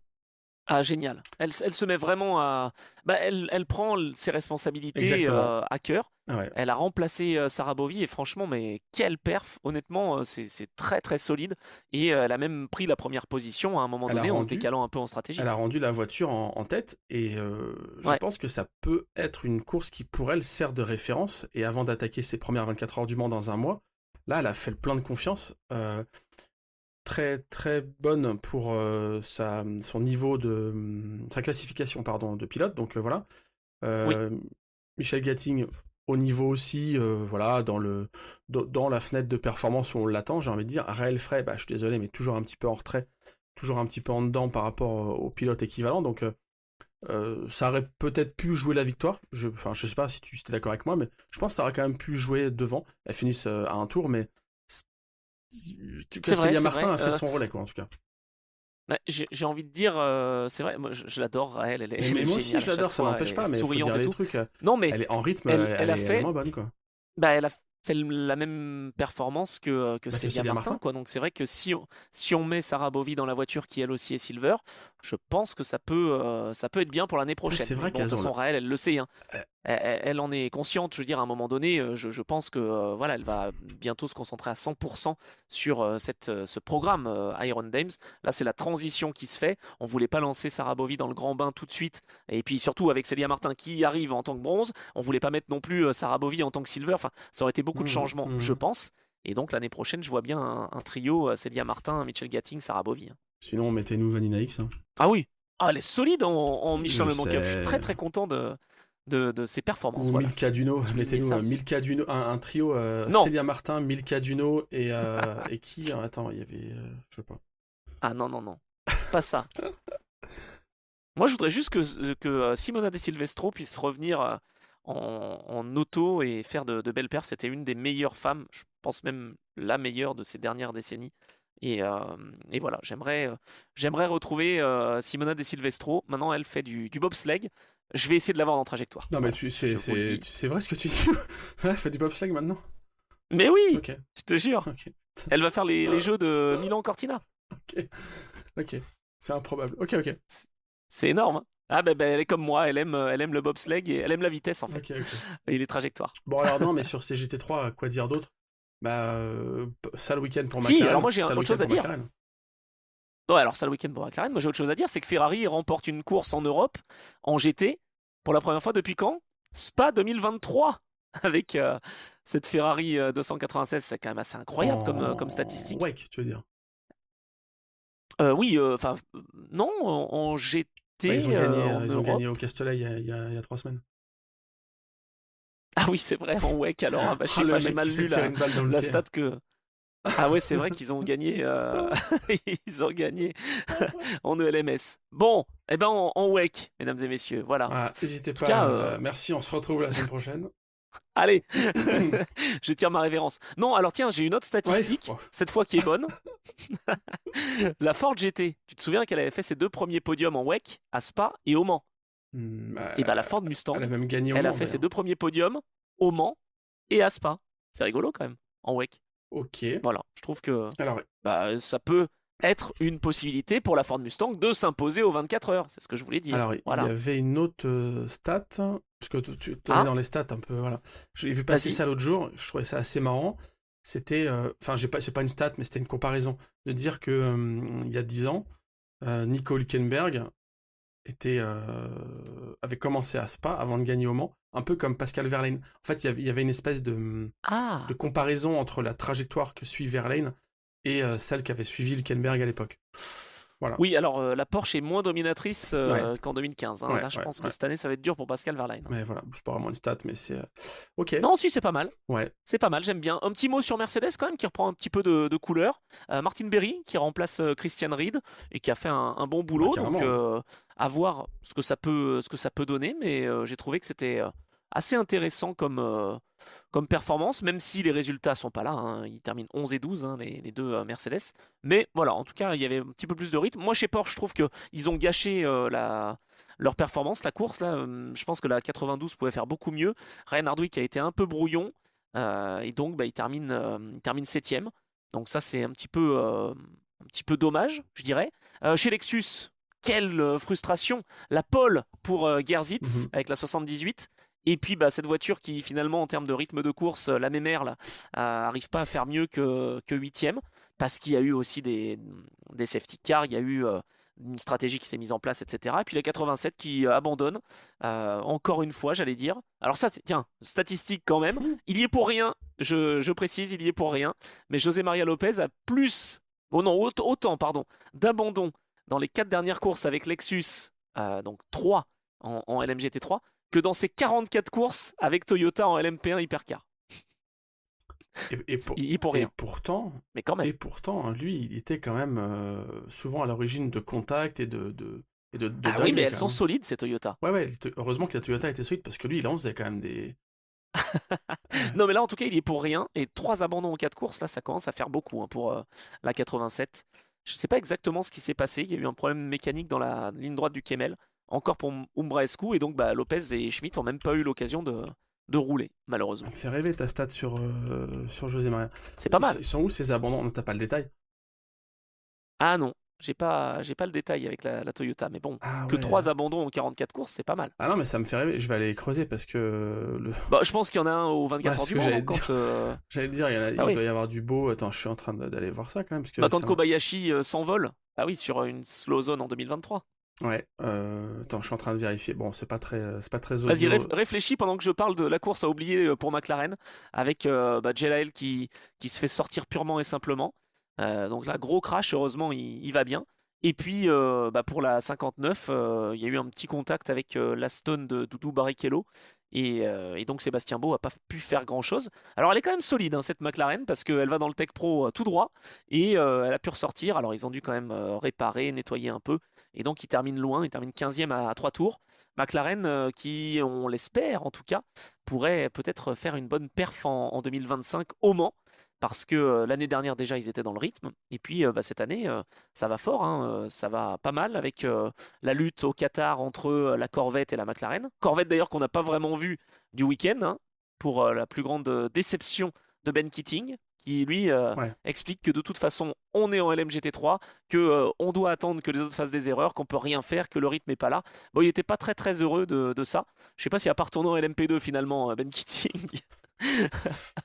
Ah, génial. Elle se met vraiment à. Bah, elle prend ses responsabilités
Exactement.
à cœur.
Ah ouais.
Elle a remplacé Sarah Bovy et franchement, mais quelle perf! Honnêtement, c'est très très solide. Et elle a même pris la première position à un moment
Elle a
donné en se
rendu,
décalant un peu en stratégie.
elle a rendu la voiture en tête, et je
Ouais,
pense que ça peut être une course qui pour elle sert de référence, et avant d'attaquer ses premières 24 heures du Mans dans un mois, là elle a fait le plein de confiance. Très très bonne pour son niveau sa classification pardon de pilote, donc voilà.
oui,
Euh, Michel Gatting au niveau aussi, voilà, dans la fenêtre de performance où on l'attend, j'ai envie de dire. Raël Frey, bah, je suis désolé, mais toujours un petit peu en retrait, toujours un petit peu en dedans par rapport au pilote équivalent, donc ça aurait peut-être pu jouer la victoire. Enfin, je sais pas si tu es d'accord avec moi, mais je pense que ça aurait quand même pu jouer devant. Elles finissent à un tour, mais que
c'est vrai,
Célia
c'est
Martin
vrai.
a fait son relais, quoi, en tout cas.
Ouais, j'ai envie de dire, c'est vrai, moi je l'adore, elle
Mais
est
moi aussi,
géniale
je
à chaque
l'adore, ça
fois, elle
n'empêche
est
pas, mais il faut
souriante
dire
et
les
tout.
trucs.
Non, mais
Elle est en rythme,
elle a
elle est
fait.
moins bonne, quoi.
Bah, elle a fait la même performance que
Bah, que
Célia
Célia
Martin,
Martin.
quoi. Donc c'est vrai que si on met Sarah Bovy dans la voiture qui elle aussi est silver, je pense que ça peut être bien pour l'année
Après,
prochaine.
c'est
Mais
vrai
bon, de
qu'elles
toute
ont
façon, Raël, elle le sait, hein.
euh,
Elle en est consciente. Je veux dire, à un moment donné, je pense que voilà, elle va bientôt se concentrer à 100% sur ce programme Iron Dames. Là, c'est la transition qui se fait. On voulait pas lancer Sarah Bovy dans le grand bain tout de suite. Et puis surtout avec Célia Martin qui arrive en tant que bronze, on voulait pas mettre non plus Sarah Bovy en tant que silver. Enfin, ça aurait été beaucoup de
mhm,
changements, je
mhm.
pense. Et donc l'année prochaine, je vois bien un trio Célia Martin, Mitchell Gatting, Sarah Bovy, hein.
Sinon, mettez-nous Vanina X, hein.
Ah oui, ah, elle est solide en Michelin
Je
Le Mans Cup. Je suis très
sais.
très content de ses performances.
Ou
Voilà, je
Milka
voulais
Duno,
souligner
mettez-nous
ça aussi.
Milka Duno, un trio,
Non,
Célia Martin, Milka Duno et qui? Attends, il y avait. Je sais pas.
ah non, non, non, pas ça. Moi, je voudrais juste que Simona De Silvestro puisse revenir en auto et faire de belles perfs. C'était une des meilleures femmes, je pense même la meilleure de ces dernières décennies. Et, euh, et voilà, j'aimerais retrouver Simona De Silvestro. Maintenant, elle fait du bobsleigh. Je vais essayer de l'avoir en trajectoire.
Non, mais
Voilà, je vous le dis.
c'est vrai ce que tu dis. Elle fait du bobsleigh maintenant.
Mais oui,
Ok,
je te jure.
ok,
Elle va faire les jeux de Milan-Cortina.
ok, ok. C'est improbable. Ok, ok.
C'est énorme, hein. Ah ben, elle est comme moi, elle aime le bobsleigh et elle aime la vitesse en fait.
Ok, ok.
Et les trajectoires.
Bon, alors non, mais sur CGT3, quoi dire d'autre? Bah, sale week-end pour
Si, alors
McLaren.
moi j'ai
Sale
autre
week-end
chose à
pour
dire.
McLaren.
Ouais, alors ça le week-end pour McLaren, moi j'ai autre chose à dire, c'est que Ferrari remporte une course en Europe, en GT, pour la première fois depuis quand? Spa 2023, avec cette Ferrari 296, c'est quand même assez incroyable comme
En
statistique.
wake, tu veux dire.
Oui, enfin, non, en
Bah,
GT, en
ils ont gagné
Europe.
au Castellet il y a 3 semaines.
Ah oui, c'est vrai, en WEC, alors, ah bah, je
Ah,
sais
le
pas, j'ai
mec
mal
qui s'est
lu
tiré une balle dans le
la
pied.
stat que. Ah ouais, c'est vrai qu'ils ont gagné, ils ont gagné en ELMS. Bon, eh ben en WEC, mesdames et messieurs, voilà. En
Voilà, n'hésitez
tout cas,
pas. Merci, on se retrouve la semaine prochaine.
allez, je tire ma révérence. Non, alors tiens, j'ai une autre
Ouais.
statistique,
Oh.
cette fois qui est bonne. La Ford GT, tu te souviens qu'elle avait fait ses deux premiers podiums en WEC, à Spa et au Mans. Et bah la Ford Mustang,
Elle a même gagné au
elle a
Mans,
fait ses
d'ailleurs.
deux premiers podiums au Mans et à Spa. C'est rigolo quand même, en WEC.
Ok.
Voilà, je trouve que
Alors,
bah, ça peut. être une possibilité pour la Ford Mustang de s'imposer aux 24 heures. C'est ce que je voulais dire.
Alors, il y avait une autre stat, parce que tu es dans les stats un peu, voilà. J'ai vu passer ça l'autre jour, je trouvais ça assez marrant. C'était, enfin, c'est pas une stat, mais c'était une comparaison, de dire que il y a 10 ans, Nico Hülkenberg avait commencé à Spa avant de gagner au Mans, un peu comme Pascal Wehrlein. En fait, il y avait une espèce de comparaison entre la trajectoire que suit Wehrlein et celle qu'avait suivi Hülkenberg à l'époque. Voilà.
Oui, alors la Porsche est moins dominatrice qu'en 2015. Hein. Là, je pense que cette année, ça va être dur pour Pascal Wehrlein.
Mais voilà, c'est pas vraiment une stat, mais c'est... Ok.
Non, si, c'est pas mal.
Ouais.
C'est pas mal, j'aime bien. Un petit mot sur Mercedes quand même, qui reprend un petit peu de couleur. Martin Berry, qui remplace Christian Ried, et qui a fait un bon boulot. Donc, à voir ce que ça peut donner. Mais j'ai trouvé que c'était assez intéressant comme performance, même si les résultats sont pas là. Hein. Ils terminent 11 et 12, hein, les deux Mercedes. Mais voilà, en tout cas, il y avait un petit peu plus de rythme. Moi, chez Porsche, je trouve qu'ils ont gâché leur performance, la course. Là, je pense que la 92 pouvait faire beaucoup mieux. Ryan Hardwick a été un peu brouillon. Et donc, il termine 7ème. Donc ça, c'est un petit peu dommage, je dirais. Chez Lexus, quelle frustration. La pole pour Gersitz avec la 78. Et puis cette voiture qui finalement en termes de rythme de course, la mémère là, arrive pas à faire mieux que 8ème, parce qu'il y a eu aussi des safety cars, il y a eu une stratégie qui s'est mise en place, etc. Et puis la 87 qui abandonne, encore une fois j'allais dire. Alors ça, tiens, statistique quand même, il y est pour rien, je précise, il y est pour rien, mais José María Lopez a plus, autant d'abandon dans les 4 dernières courses avec Lexus, donc 3 en LMGT3, que dans ses 44 courses avec Toyota en LMP1 Hypercar. Pour rien.
Et pourtant,
mais quand même.
Et pourtant, lui, il était quand même souvent à l'origine de contacts et de
oui, mais elles sont solides, ces Toyota.
Ouais, heureusement que la Toyota était solide, parce que lui, il en faisait quand même des...
Non, mais là, en tout cas, il y est pour rien. Et 3 abandons en 4 courses, là, ça commence à faire beaucoup pour la 87. Je ne sais pas exactement ce qui s'est passé. Il y a eu un problème mécanique dans la ligne droite du Kemmel. Encore pour Umbraescu, et donc Lopez et Schmidt n'ont même pas eu l'occasion de rouler, malheureusement.
Ça me fait rêver ta stat sur José María.
C'est pas mal.
Ils sont où ces abandons? T'as pas le détail?
Ah non, j'ai pas le détail avec la Toyota, mais bon, 3 abandons en 44 courses, c'est pas mal.
Ah non, mais ça me fait rêver, je vais aller creuser parce que...
je pense qu'il y en a un aux 24 heures du Mans.
J'allais dire, il doit y avoir du beau... Attends, je suis en train d'aller voir ça quand même. Parce que
quand Kobayashi s'envole, sur une slow zone en 2023.
Ouais, attends, je suis en train de vérifier. Bon, c'est pas très
Vas-y, réfléchis pendant que je parle de la course à oublier pour McLaren, avec Jelael qui se fait sortir purement et simplement. Donc là, gros crash, heureusement, il va bien. Et puis, pour la 59, il y a eu un petit contact avec l'Aston de Doudou Barrichello. Et donc, Sébastien Beau n'a pas pu faire grand-chose. Alors, elle est quand même solide, hein, cette McLaren, parce qu'elle va dans le Tech Pro tout droit. Et elle a pu ressortir. Alors, ils ont dû quand même réparer, nettoyer un peu. Et donc, il termine loin. Il termine 15e à 3 tours. McLaren, qui, on l'espère en tout cas, pourrait peut-être faire une bonne perf en 2025 au Mans. Parce que l'année dernière déjà ils étaient dans le rythme, et puis cette année ça va fort, hein, ça va pas mal avec la lutte au Qatar entre la Corvette et la McLaren. Corvette d'ailleurs qu'on n'a pas vraiment vu du week-end, hein, pour la plus grande déception de Ben Keating, qui lui explique que de toute façon on est en LMGT3, que on doit attendre que les autres fassent des erreurs, qu'on peut rien faire, que le rythme est pas là. Bon, il était pas très très heureux de ça. Je sais pas s'il a pas retourné en LMP2 finalement, Ben Keating.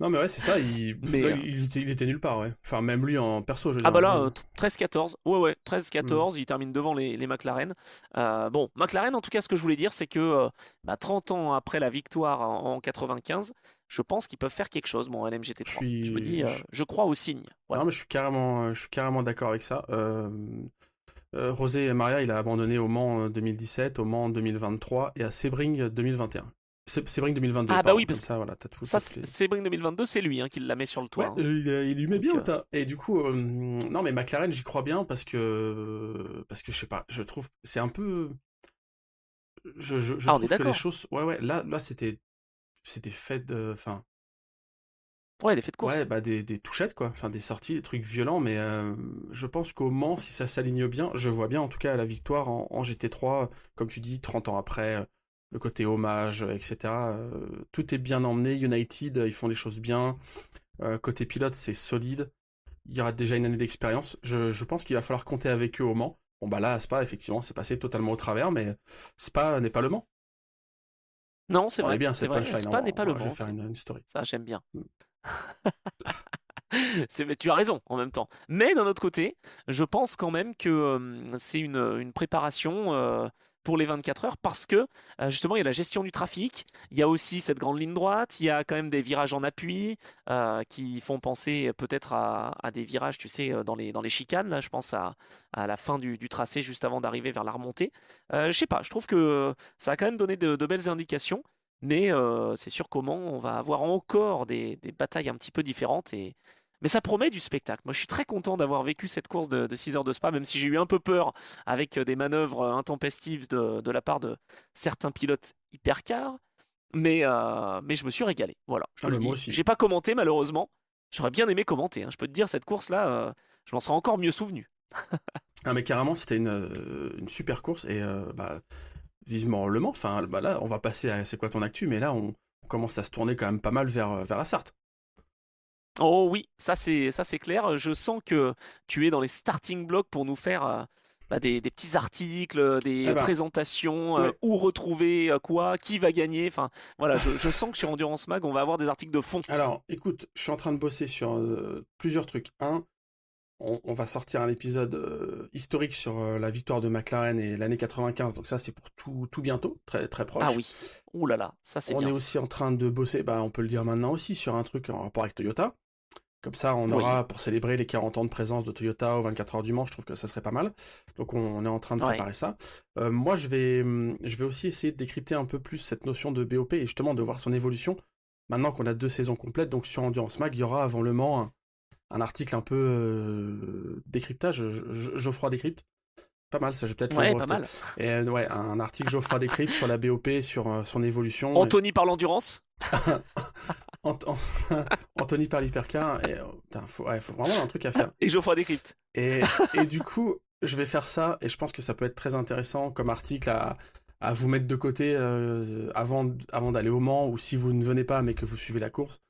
Non mais ouais, c'est ça, il était nulle part, ouais. Enfin, même lui en perso, je veux dire.
Ah bah là, 13-14. Ouais, 13-14, il termine devant les McLaren. McLaren, en tout cas, ce que je voulais dire, c'est que 30 ans après la victoire en 95, je pense qu'ils peuvent faire quelque chose, en LMGT3. Je me dis, je crois au signe. Voilà.
Non mais je suis carrément d'accord avec ça. José María, il a abandonné au Mans 2017, au Mans 2023 et à Sebring 2021. Sebring 2022.
Ah bah oui, parce que
ça, voilà, t'as tout.
Sebring 2022, c'est lui qui la met sur le toit.
Ouais, il lui met bien au tas. Et du coup, non mais McLaren, j'y crois bien parce que je sais pas, je trouve c'est un peu, je trouve que les choses, ouais, là c'était fait de, enfin.
Ouais, des faits de course.
Ouais, des touchettes quoi, enfin des sorties, des trucs violents, mais je pense qu'au Mans, si ça s'aligne bien, je vois bien en tout cas la victoire en GT3, comme tu dis, 30 ans après. Le côté hommage, etc. Tout est bien emmené. United, ils font les choses bien. Côté pilote, c'est solide. il y aura déjà une année d'expérience. Je pense qu'il va falloir compter avec eux au Mans. Bon bah là, Spa, effectivement, c'est passé totalement au travers, mais Spa n'est pas le Mans.
Non, c'est
On est
vrai,
bien
c'est
cette
vrai.
punchline,
Spa n'est pas le
je vais
Mans,
faire une story.
ça j'aime bien.
Mm.
Mais tu as raison en même temps. Mais d'un autre côté, je pense quand même que c'est une préparation pour les 24 heures parce que justement il y a la gestion du trafic, il y a aussi cette grande ligne droite, il y a quand même des virages en appui qui font penser peut-être à des virages, tu sais, dans les chicanes. Là, je pense à la fin du tracé juste avant d'arriver vers la remontée. Je sais pas, je trouve que ça a quand même donné de belles indications. Mais c'est sûr comment on va avoir encore des batailles un petit peu différentes mais ça promet du spectacle. Moi, je suis très content d'avoir vécu cette course de 6 heures de Spa, même si j'ai eu un peu peur avec des manœuvres intempestives de la part de certains pilotes hypercars. Mais je me suis régalé. Voilà, je te
Ah,
le
mais moi
dis.
aussi.
J'ai pas commenté, malheureusement. J'aurais bien aimé commenter, hein. Je peux te dire, cette course-là, je m'en serais encore mieux souvenu.
Ah mais carrément, c'était une super course et bah, vivement Le Mans. Enfin, bah là, on va passer à c'est quoi ton actu, mais là, on commence à se tourner quand même pas mal vers la Sarthe.
Oh oui, ça c'est clair. Je sens que tu es dans les starting blocks pour nous faire des petits articles,
Eh
des
ben,
présentations,
ouais.
où retrouver quoi, qui va gagner. Enfin, voilà, je sens que sur Endurance Mag, on va avoir des articles de fond.
Alors, écoute, je suis en train de bosser sur plusieurs trucs. Un, on va sortir un épisode historique sur la victoire de McLaren et l'année 95, donc ça c'est pour tout bientôt, très très
Ah
proche.
oui, ouh là là, ça c'est
On
bien
est
ça.
aussi en train de bosser, bah, on peut le dire maintenant aussi, sur un truc en rapport avec Toyota. Comme ça, on
Oui,
aura, pour célébrer les 40 ans de présence de Toyota aux 24 heures du Mans, je trouve que ça serait pas mal. Donc on est en train de
ouais.
préparer ça. Moi, je vais aussi essayer de décrypter un peu plus cette notion de BOP et justement de voir son évolution. Maintenant qu'on a 2 saisons complètes, donc sur Endurance Mag, il y aura avant Le Mans un article un peu décryptage, Geoffroy décrypte. Pas mal, ça, je vais peut-être le
Ouais, pas
breveter.
mal.
Et ouais, un article Geoffroy décrypte sur la BOP, sur son évolution.
Anthony par l'endurance.
Ant- Anthony par l'hypercar, et putain, faut vraiment un truc à faire.
Et Geoffroy décrypte.
Et du coup, je vais faire ça, et je pense que ça peut être très intéressant comme article à vous mettre de côté avant d'aller au Mans, ou si vous ne venez pas mais que vous suivez la course.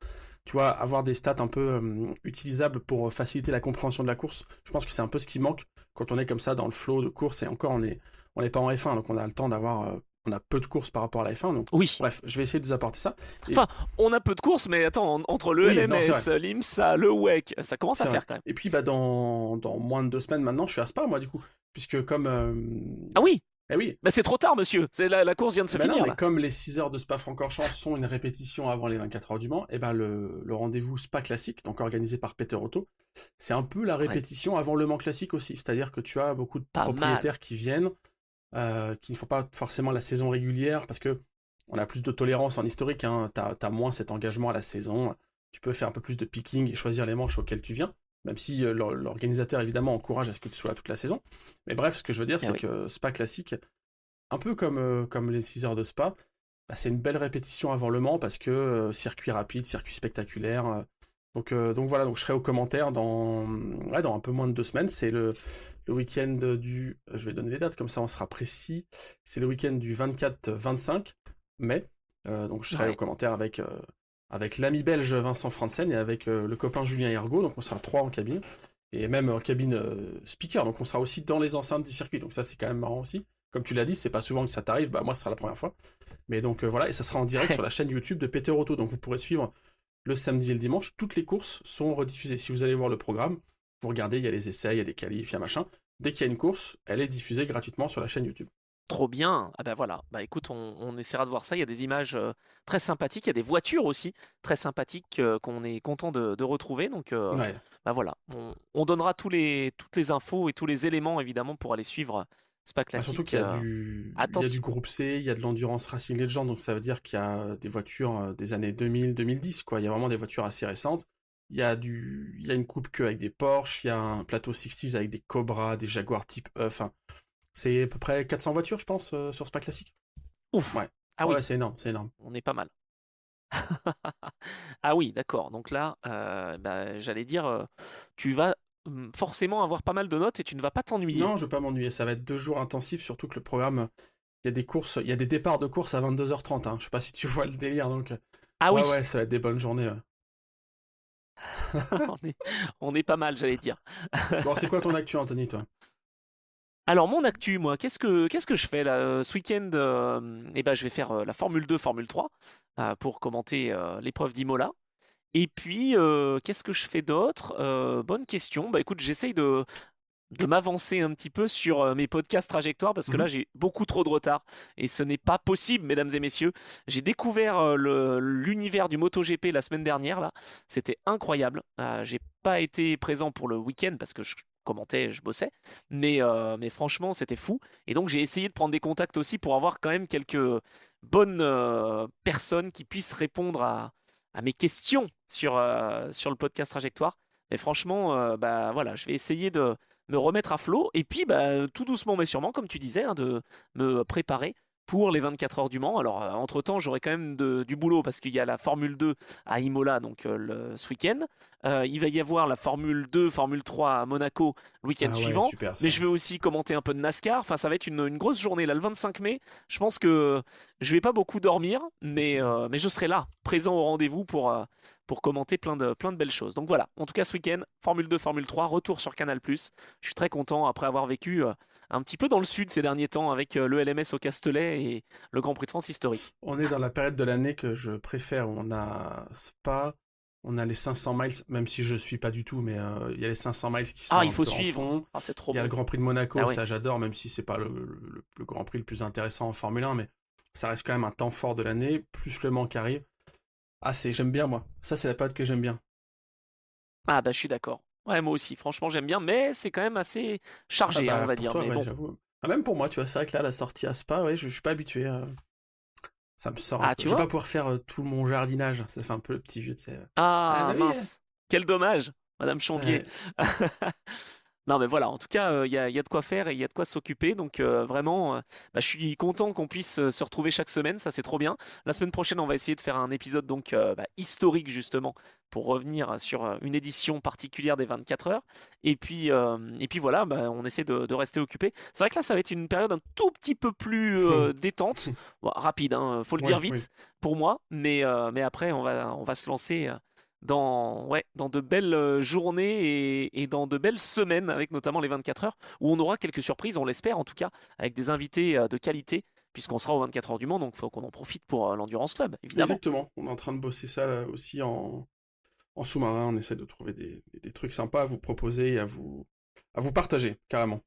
Tu vois, avoir des stats un peu utilisables pour faciliter la compréhension de la course. Je pense que c'est un peu ce qui manque quand on est comme ça dans le flow de course, et encore on n'est pas en F1, donc on a le temps d'avoir... on a peu de courses par rapport à la F1, donc
Oui.
bref, je vais essayer de vous apporter ça. Et
Enfin, on a peu de courses, mais attends, entre le
oui, non, c'est
LMS,
vrai.
l'IMSA, le WEC, ça commence à
C'est vrai.
faire quand même.
Et puis, bah, dans moins de 2 semaines maintenant, je suis à Spa, moi, du coup. Puisque comme...
Ah oui,
Eh oui.
bah c'est trop tard, monsieur. La course vient de se
Ben non,
finir
mais
là.
comme les 6 heures de Spa-Francorchamps sont une répétition avant les 24 heures du Mans, et ben le rendez-vous Spa classique, donc organisé par Peter Otto, c'est un peu la
Ouais,
répétition avant le Mans classique aussi. C'est-à-dire que tu as beaucoup de
pas mal.
propriétaires qui viennent, qui ne font pas forcément la saison régulière, parce que on a plus de tolérance en historique, hein. T'as moins cet engagement à la saison. Tu peux faire un peu plus de picking et choisir les manches auxquelles tu viens, même si l'organisateur évidemment encourage à ce que tu sois là toute la saison. Mais bref, ce que je veux dire,
Eh
c'est
oui.
que Spa classique, un peu comme les 6 heures de Spa, bah, c'est une belle répétition avant Le Mans parce que circuit rapide, circuit spectaculaire. Donc voilà, donc je serai aux commentaires dans un peu moins de 2 semaines. C'est le week-end du... Je vais donner les dates, comme ça on sera précis. C'est le week-end du 24-25 mai. Donc je serai aux
Ouais.
commentaires avec l'ami belge Vincent Frantzen et avec le copain Julien Ergo. Donc on sera 3 en cabine. Et même en cabine speaker. Donc on sera aussi dans les enceintes du circuit. Donc ça c'est quand même marrant aussi. Comme tu l'as dit, c'est pas souvent que ça t'arrive. Bah moi ce sera la première fois. Mais donc voilà, et ça sera en direct sur la chaîne YouTube de Peter Otto. Donc vous pourrez suivre le samedi et le dimanche. Toutes les courses sont rediffusées. Si vous allez voir le programme, vous regardez, il y a les essais, il y a des qualifs, il y a machin. Dès qu'il y a une course, elle est diffusée gratuitement sur la chaîne YouTube.
Trop bien. Ah bah voilà. Bah écoute, on essaiera de voir ça. Il y a des images très sympathiques. Il y a des voitures aussi très sympathiques qu'on est content de retrouver. Donc
Ouais.
bah voilà. On donnera toutes les infos et tous les éléments évidemment pour aller suivre Spa
Bah, surtout
Classique
qu'il y a du
attentivement.
groupe C, il y a de l'Endurance Racing Legend, donc ça veut dire qu'il y a des voitures des années 2000-2010, quoi. Il y a vraiment des voitures assez récentes. Il y a une coupe queue avec des Porsche, il y a un plateau 60s avec des Cobra, des Jaguar type E, enfin, c'est à peu près 400 voitures, je pense, sur Spa Classique.
Ouf.
Ouais.
Ah
Ouais,
oui,
c'est énorme, c'est énorme.
on est pas mal. Ah oui, d'accord. Donc là, bah, j'allais dire, tu vas forcément avoir pas mal de notes et tu ne vas pas t'ennuyer.
Non, je vais pas m'ennuyer, ça va être 2 jours intensifs, surtout que le programme, il y a des courses, il y a des départs de course à 22h30, hein. Je sais pas si tu vois le délire, donc...
Ah
Ouais,
oui.
ouais, ça va être des bonnes journées. Ouais.
On est, on est pas mal, j'allais dire.
Bon, c'est quoi ton actu, Anthony, toi?
Alors mon actu, moi, qu'est-ce que je fais là ce week-end? Eh ben, je vais faire la Formule 2, Formule 3 pour commenter l'épreuve d'Imola. Et puis, qu'est-ce que je fais d'autre? Bonne question. Bah écoute, j'essaye de m'avancer un petit peu sur mes podcasts trajectoires parce que là
Mhm.
j'ai beaucoup trop de retard et ce n'est pas possible, mesdames et messieurs. J'ai découvert l'univers du MotoGP la semaine dernière là, c'était incroyable. J'ai pas été présent pour le week-end parce que je commentais, je bossais, mais franchement c'était fou. Et donc j'ai essayé de prendre des contacts aussi pour avoir quand même quelques bonnes personnes qui puissent répondre à mes questions sur le podcast trajectoire. Mais franchement, bah voilà, je vais essayer de me remettre à flot et puis bah, tout doucement mais sûrement, comme tu disais, hein, de me préparer pour les 24 heures du Mans. Alors, entre-temps, j'aurai quand même du boulot parce qu'il y a la Formule 2 à Imola donc ce week-end. Il va y avoir la Formule 2, Formule 3 à Monaco le week-end
Ah ouais,
suivant.
super
Mais
ça.
je vais aussi commenter un peu de NASCAR. Enfin, ça va être une grosse journée là, le 25 mai. Je pense que je vais pas beaucoup dormir, mais je serai là, présent au rendez-vous pour commenter plein de belles choses. Donc voilà, en tout cas ce week-end, Formule 2, Formule 3, retour sur Canal+. Je suis très content après avoir vécu un petit peu dans le sud ces derniers temps avec le LMS au Castellet et le Grand Prix de France historique.
On est dans la période de l'année que je préfère. On a Spa, on a les 500 miles, même si je suis pas du tout, mais il y a les 500 miles qui sont
Ah, il
un
faut
peu en
suivre.
fond.
Ah, c'est trop
Il y a le
bon.
Grand Prix de Monaco,
Ah oui.
ça j'adore, même si c'est pas le Grand Prix le plus intéressant en Formule 1, mais ça reste quand même un temps fort de l'année, plus le Mans qui arrive. Ah, j'aime bien moi. Ça, c'est la période que j'aime bien.
Ah bah je suis d'accord. Ouais, moi aussi, franchement j'aime bien, mais c'est quand même assez
Ah
chargé, hein, on
bah
va
pour
dire.
toi,
Mais
ouais,
bon.
j'avoue. Ah, même pour moi, tu vois, c'est vrai que là, la sortie à Spa, ouais, je suis pas habitué. Ça me sort un
Ah,
peu.
tu
Je vais
vois?
pas pouvoir faire tout mon jardinage. Ça fait un peu le petit vieux, tu sais. Ah
Ah
bah oui.
mince, quel dommage, Madame Chombier.
Ouais.
Non mais voilà, en tout cas, il y a de quoi faire et il y a de quoi s'occuper. Donc vraiment, bah, je suis content qu'on puisse se retrouver chaque semaine, ça c'est trop bien. La semaine prochaine, on va essayer de faire un épisode donc bah, historique justement pour revenir sur une édition particulière des 24 heures. Et puis voilà, bah, on essaie de rester occupé. C'est vrai que là, ça va être une période un tout petit peu plus détente, bon, rapide, hein, faut le dire
Oui, oui.
vite pour moi, mais après, on va se lancer. Ouais, dans de belles journées et dans de belles semaines, avec notamment les 24 heures, où on aura quelques surprises, on l'espère en tout cas, avec des invités de qualité, puisqu'on sera aux 24 heures du Mans, donc il faut qu'on en profite pour l'Endurance Club, évidemment.
Exactement. On est en train de bosser ça là, aussi en sous-marin. On essaie de trouver des trucs sympas à vous proposer et à vous partager, carrément.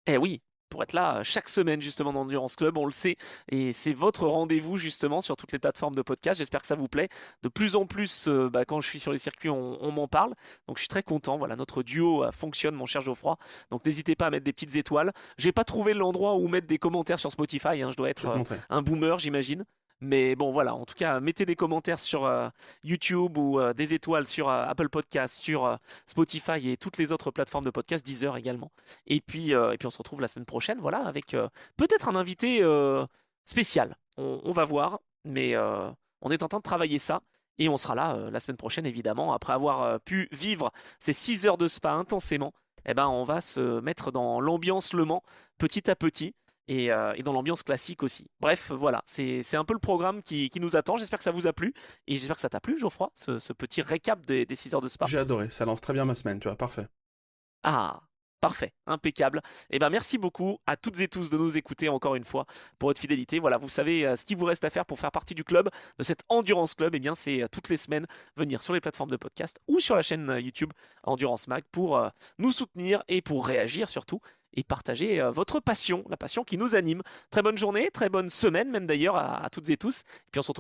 Eh oui, pour être là chaque semaine justement dans l'Endurance Club, on le sait, et c'est votre rendez-vous justement sur toutes les plateformes de podcast. J'espère que ça vous plaît. De plus en plus, bah, quand je suis sur les circuits, on m'en parle. Donc je suis très content. Voilà, notre duo fonctionne, mon cher Geoffroy. Donc n'hésitez pas à mettre des petites étoiles. J'ai pas trouvé l'endroit où mettre des commentaires sur Spotify, hein. Je dois
Je
être
vais te montrer.
un boomer, j'imagine. Mais bon, voilà, en tout cas, mettez des commentaires sur YouTube ou des étoiles sur Apple Podcasts, sur Spotify et toutes les autres plateformes de podcast, Deezer également. Et puis on se retrouve la semaine prochaine, voilà, avec peut-être un invité spécial. On va voir, mais on est en train de travailler ça. Et on sera là la semaine prochaine, évidemment, après avoir pu vivre ces 6 heures de spa intensément. Eh ben, on va se mettre dans l'ambiance Le Mans petit à petit et dans l'ambiance classique aussi. Bref, voilà, c'est un peu le programme qui nous attend. J'espère que ça vous a plu et j'espère que ça t'a plu, Geoffroy, ce petit récap des 6 heures de spa.
J'ai adoré. Ça lance très bien ma semaine, tu vois. Parfait.
Ah, parfait, impeccable. Eh ben merci beaucoup à toutes et tous de nous écouter encore une fois pour votre fidélité. Voilà, vous savez ce qu'il vous reste à faire pour faire partie du club, de cet Endurance Club. Eh bien, c'est toutes les semaines venir sur les plateformes de podcast ou sur la chaîne YouTube Endurance Mag pour nous soutenir et pour réagir surtout et partager votre passion, la passion qui nous anime. Très bonne journée, très bonne semaine même d'ailleurs à toutes et tous. Et puis on se retrouve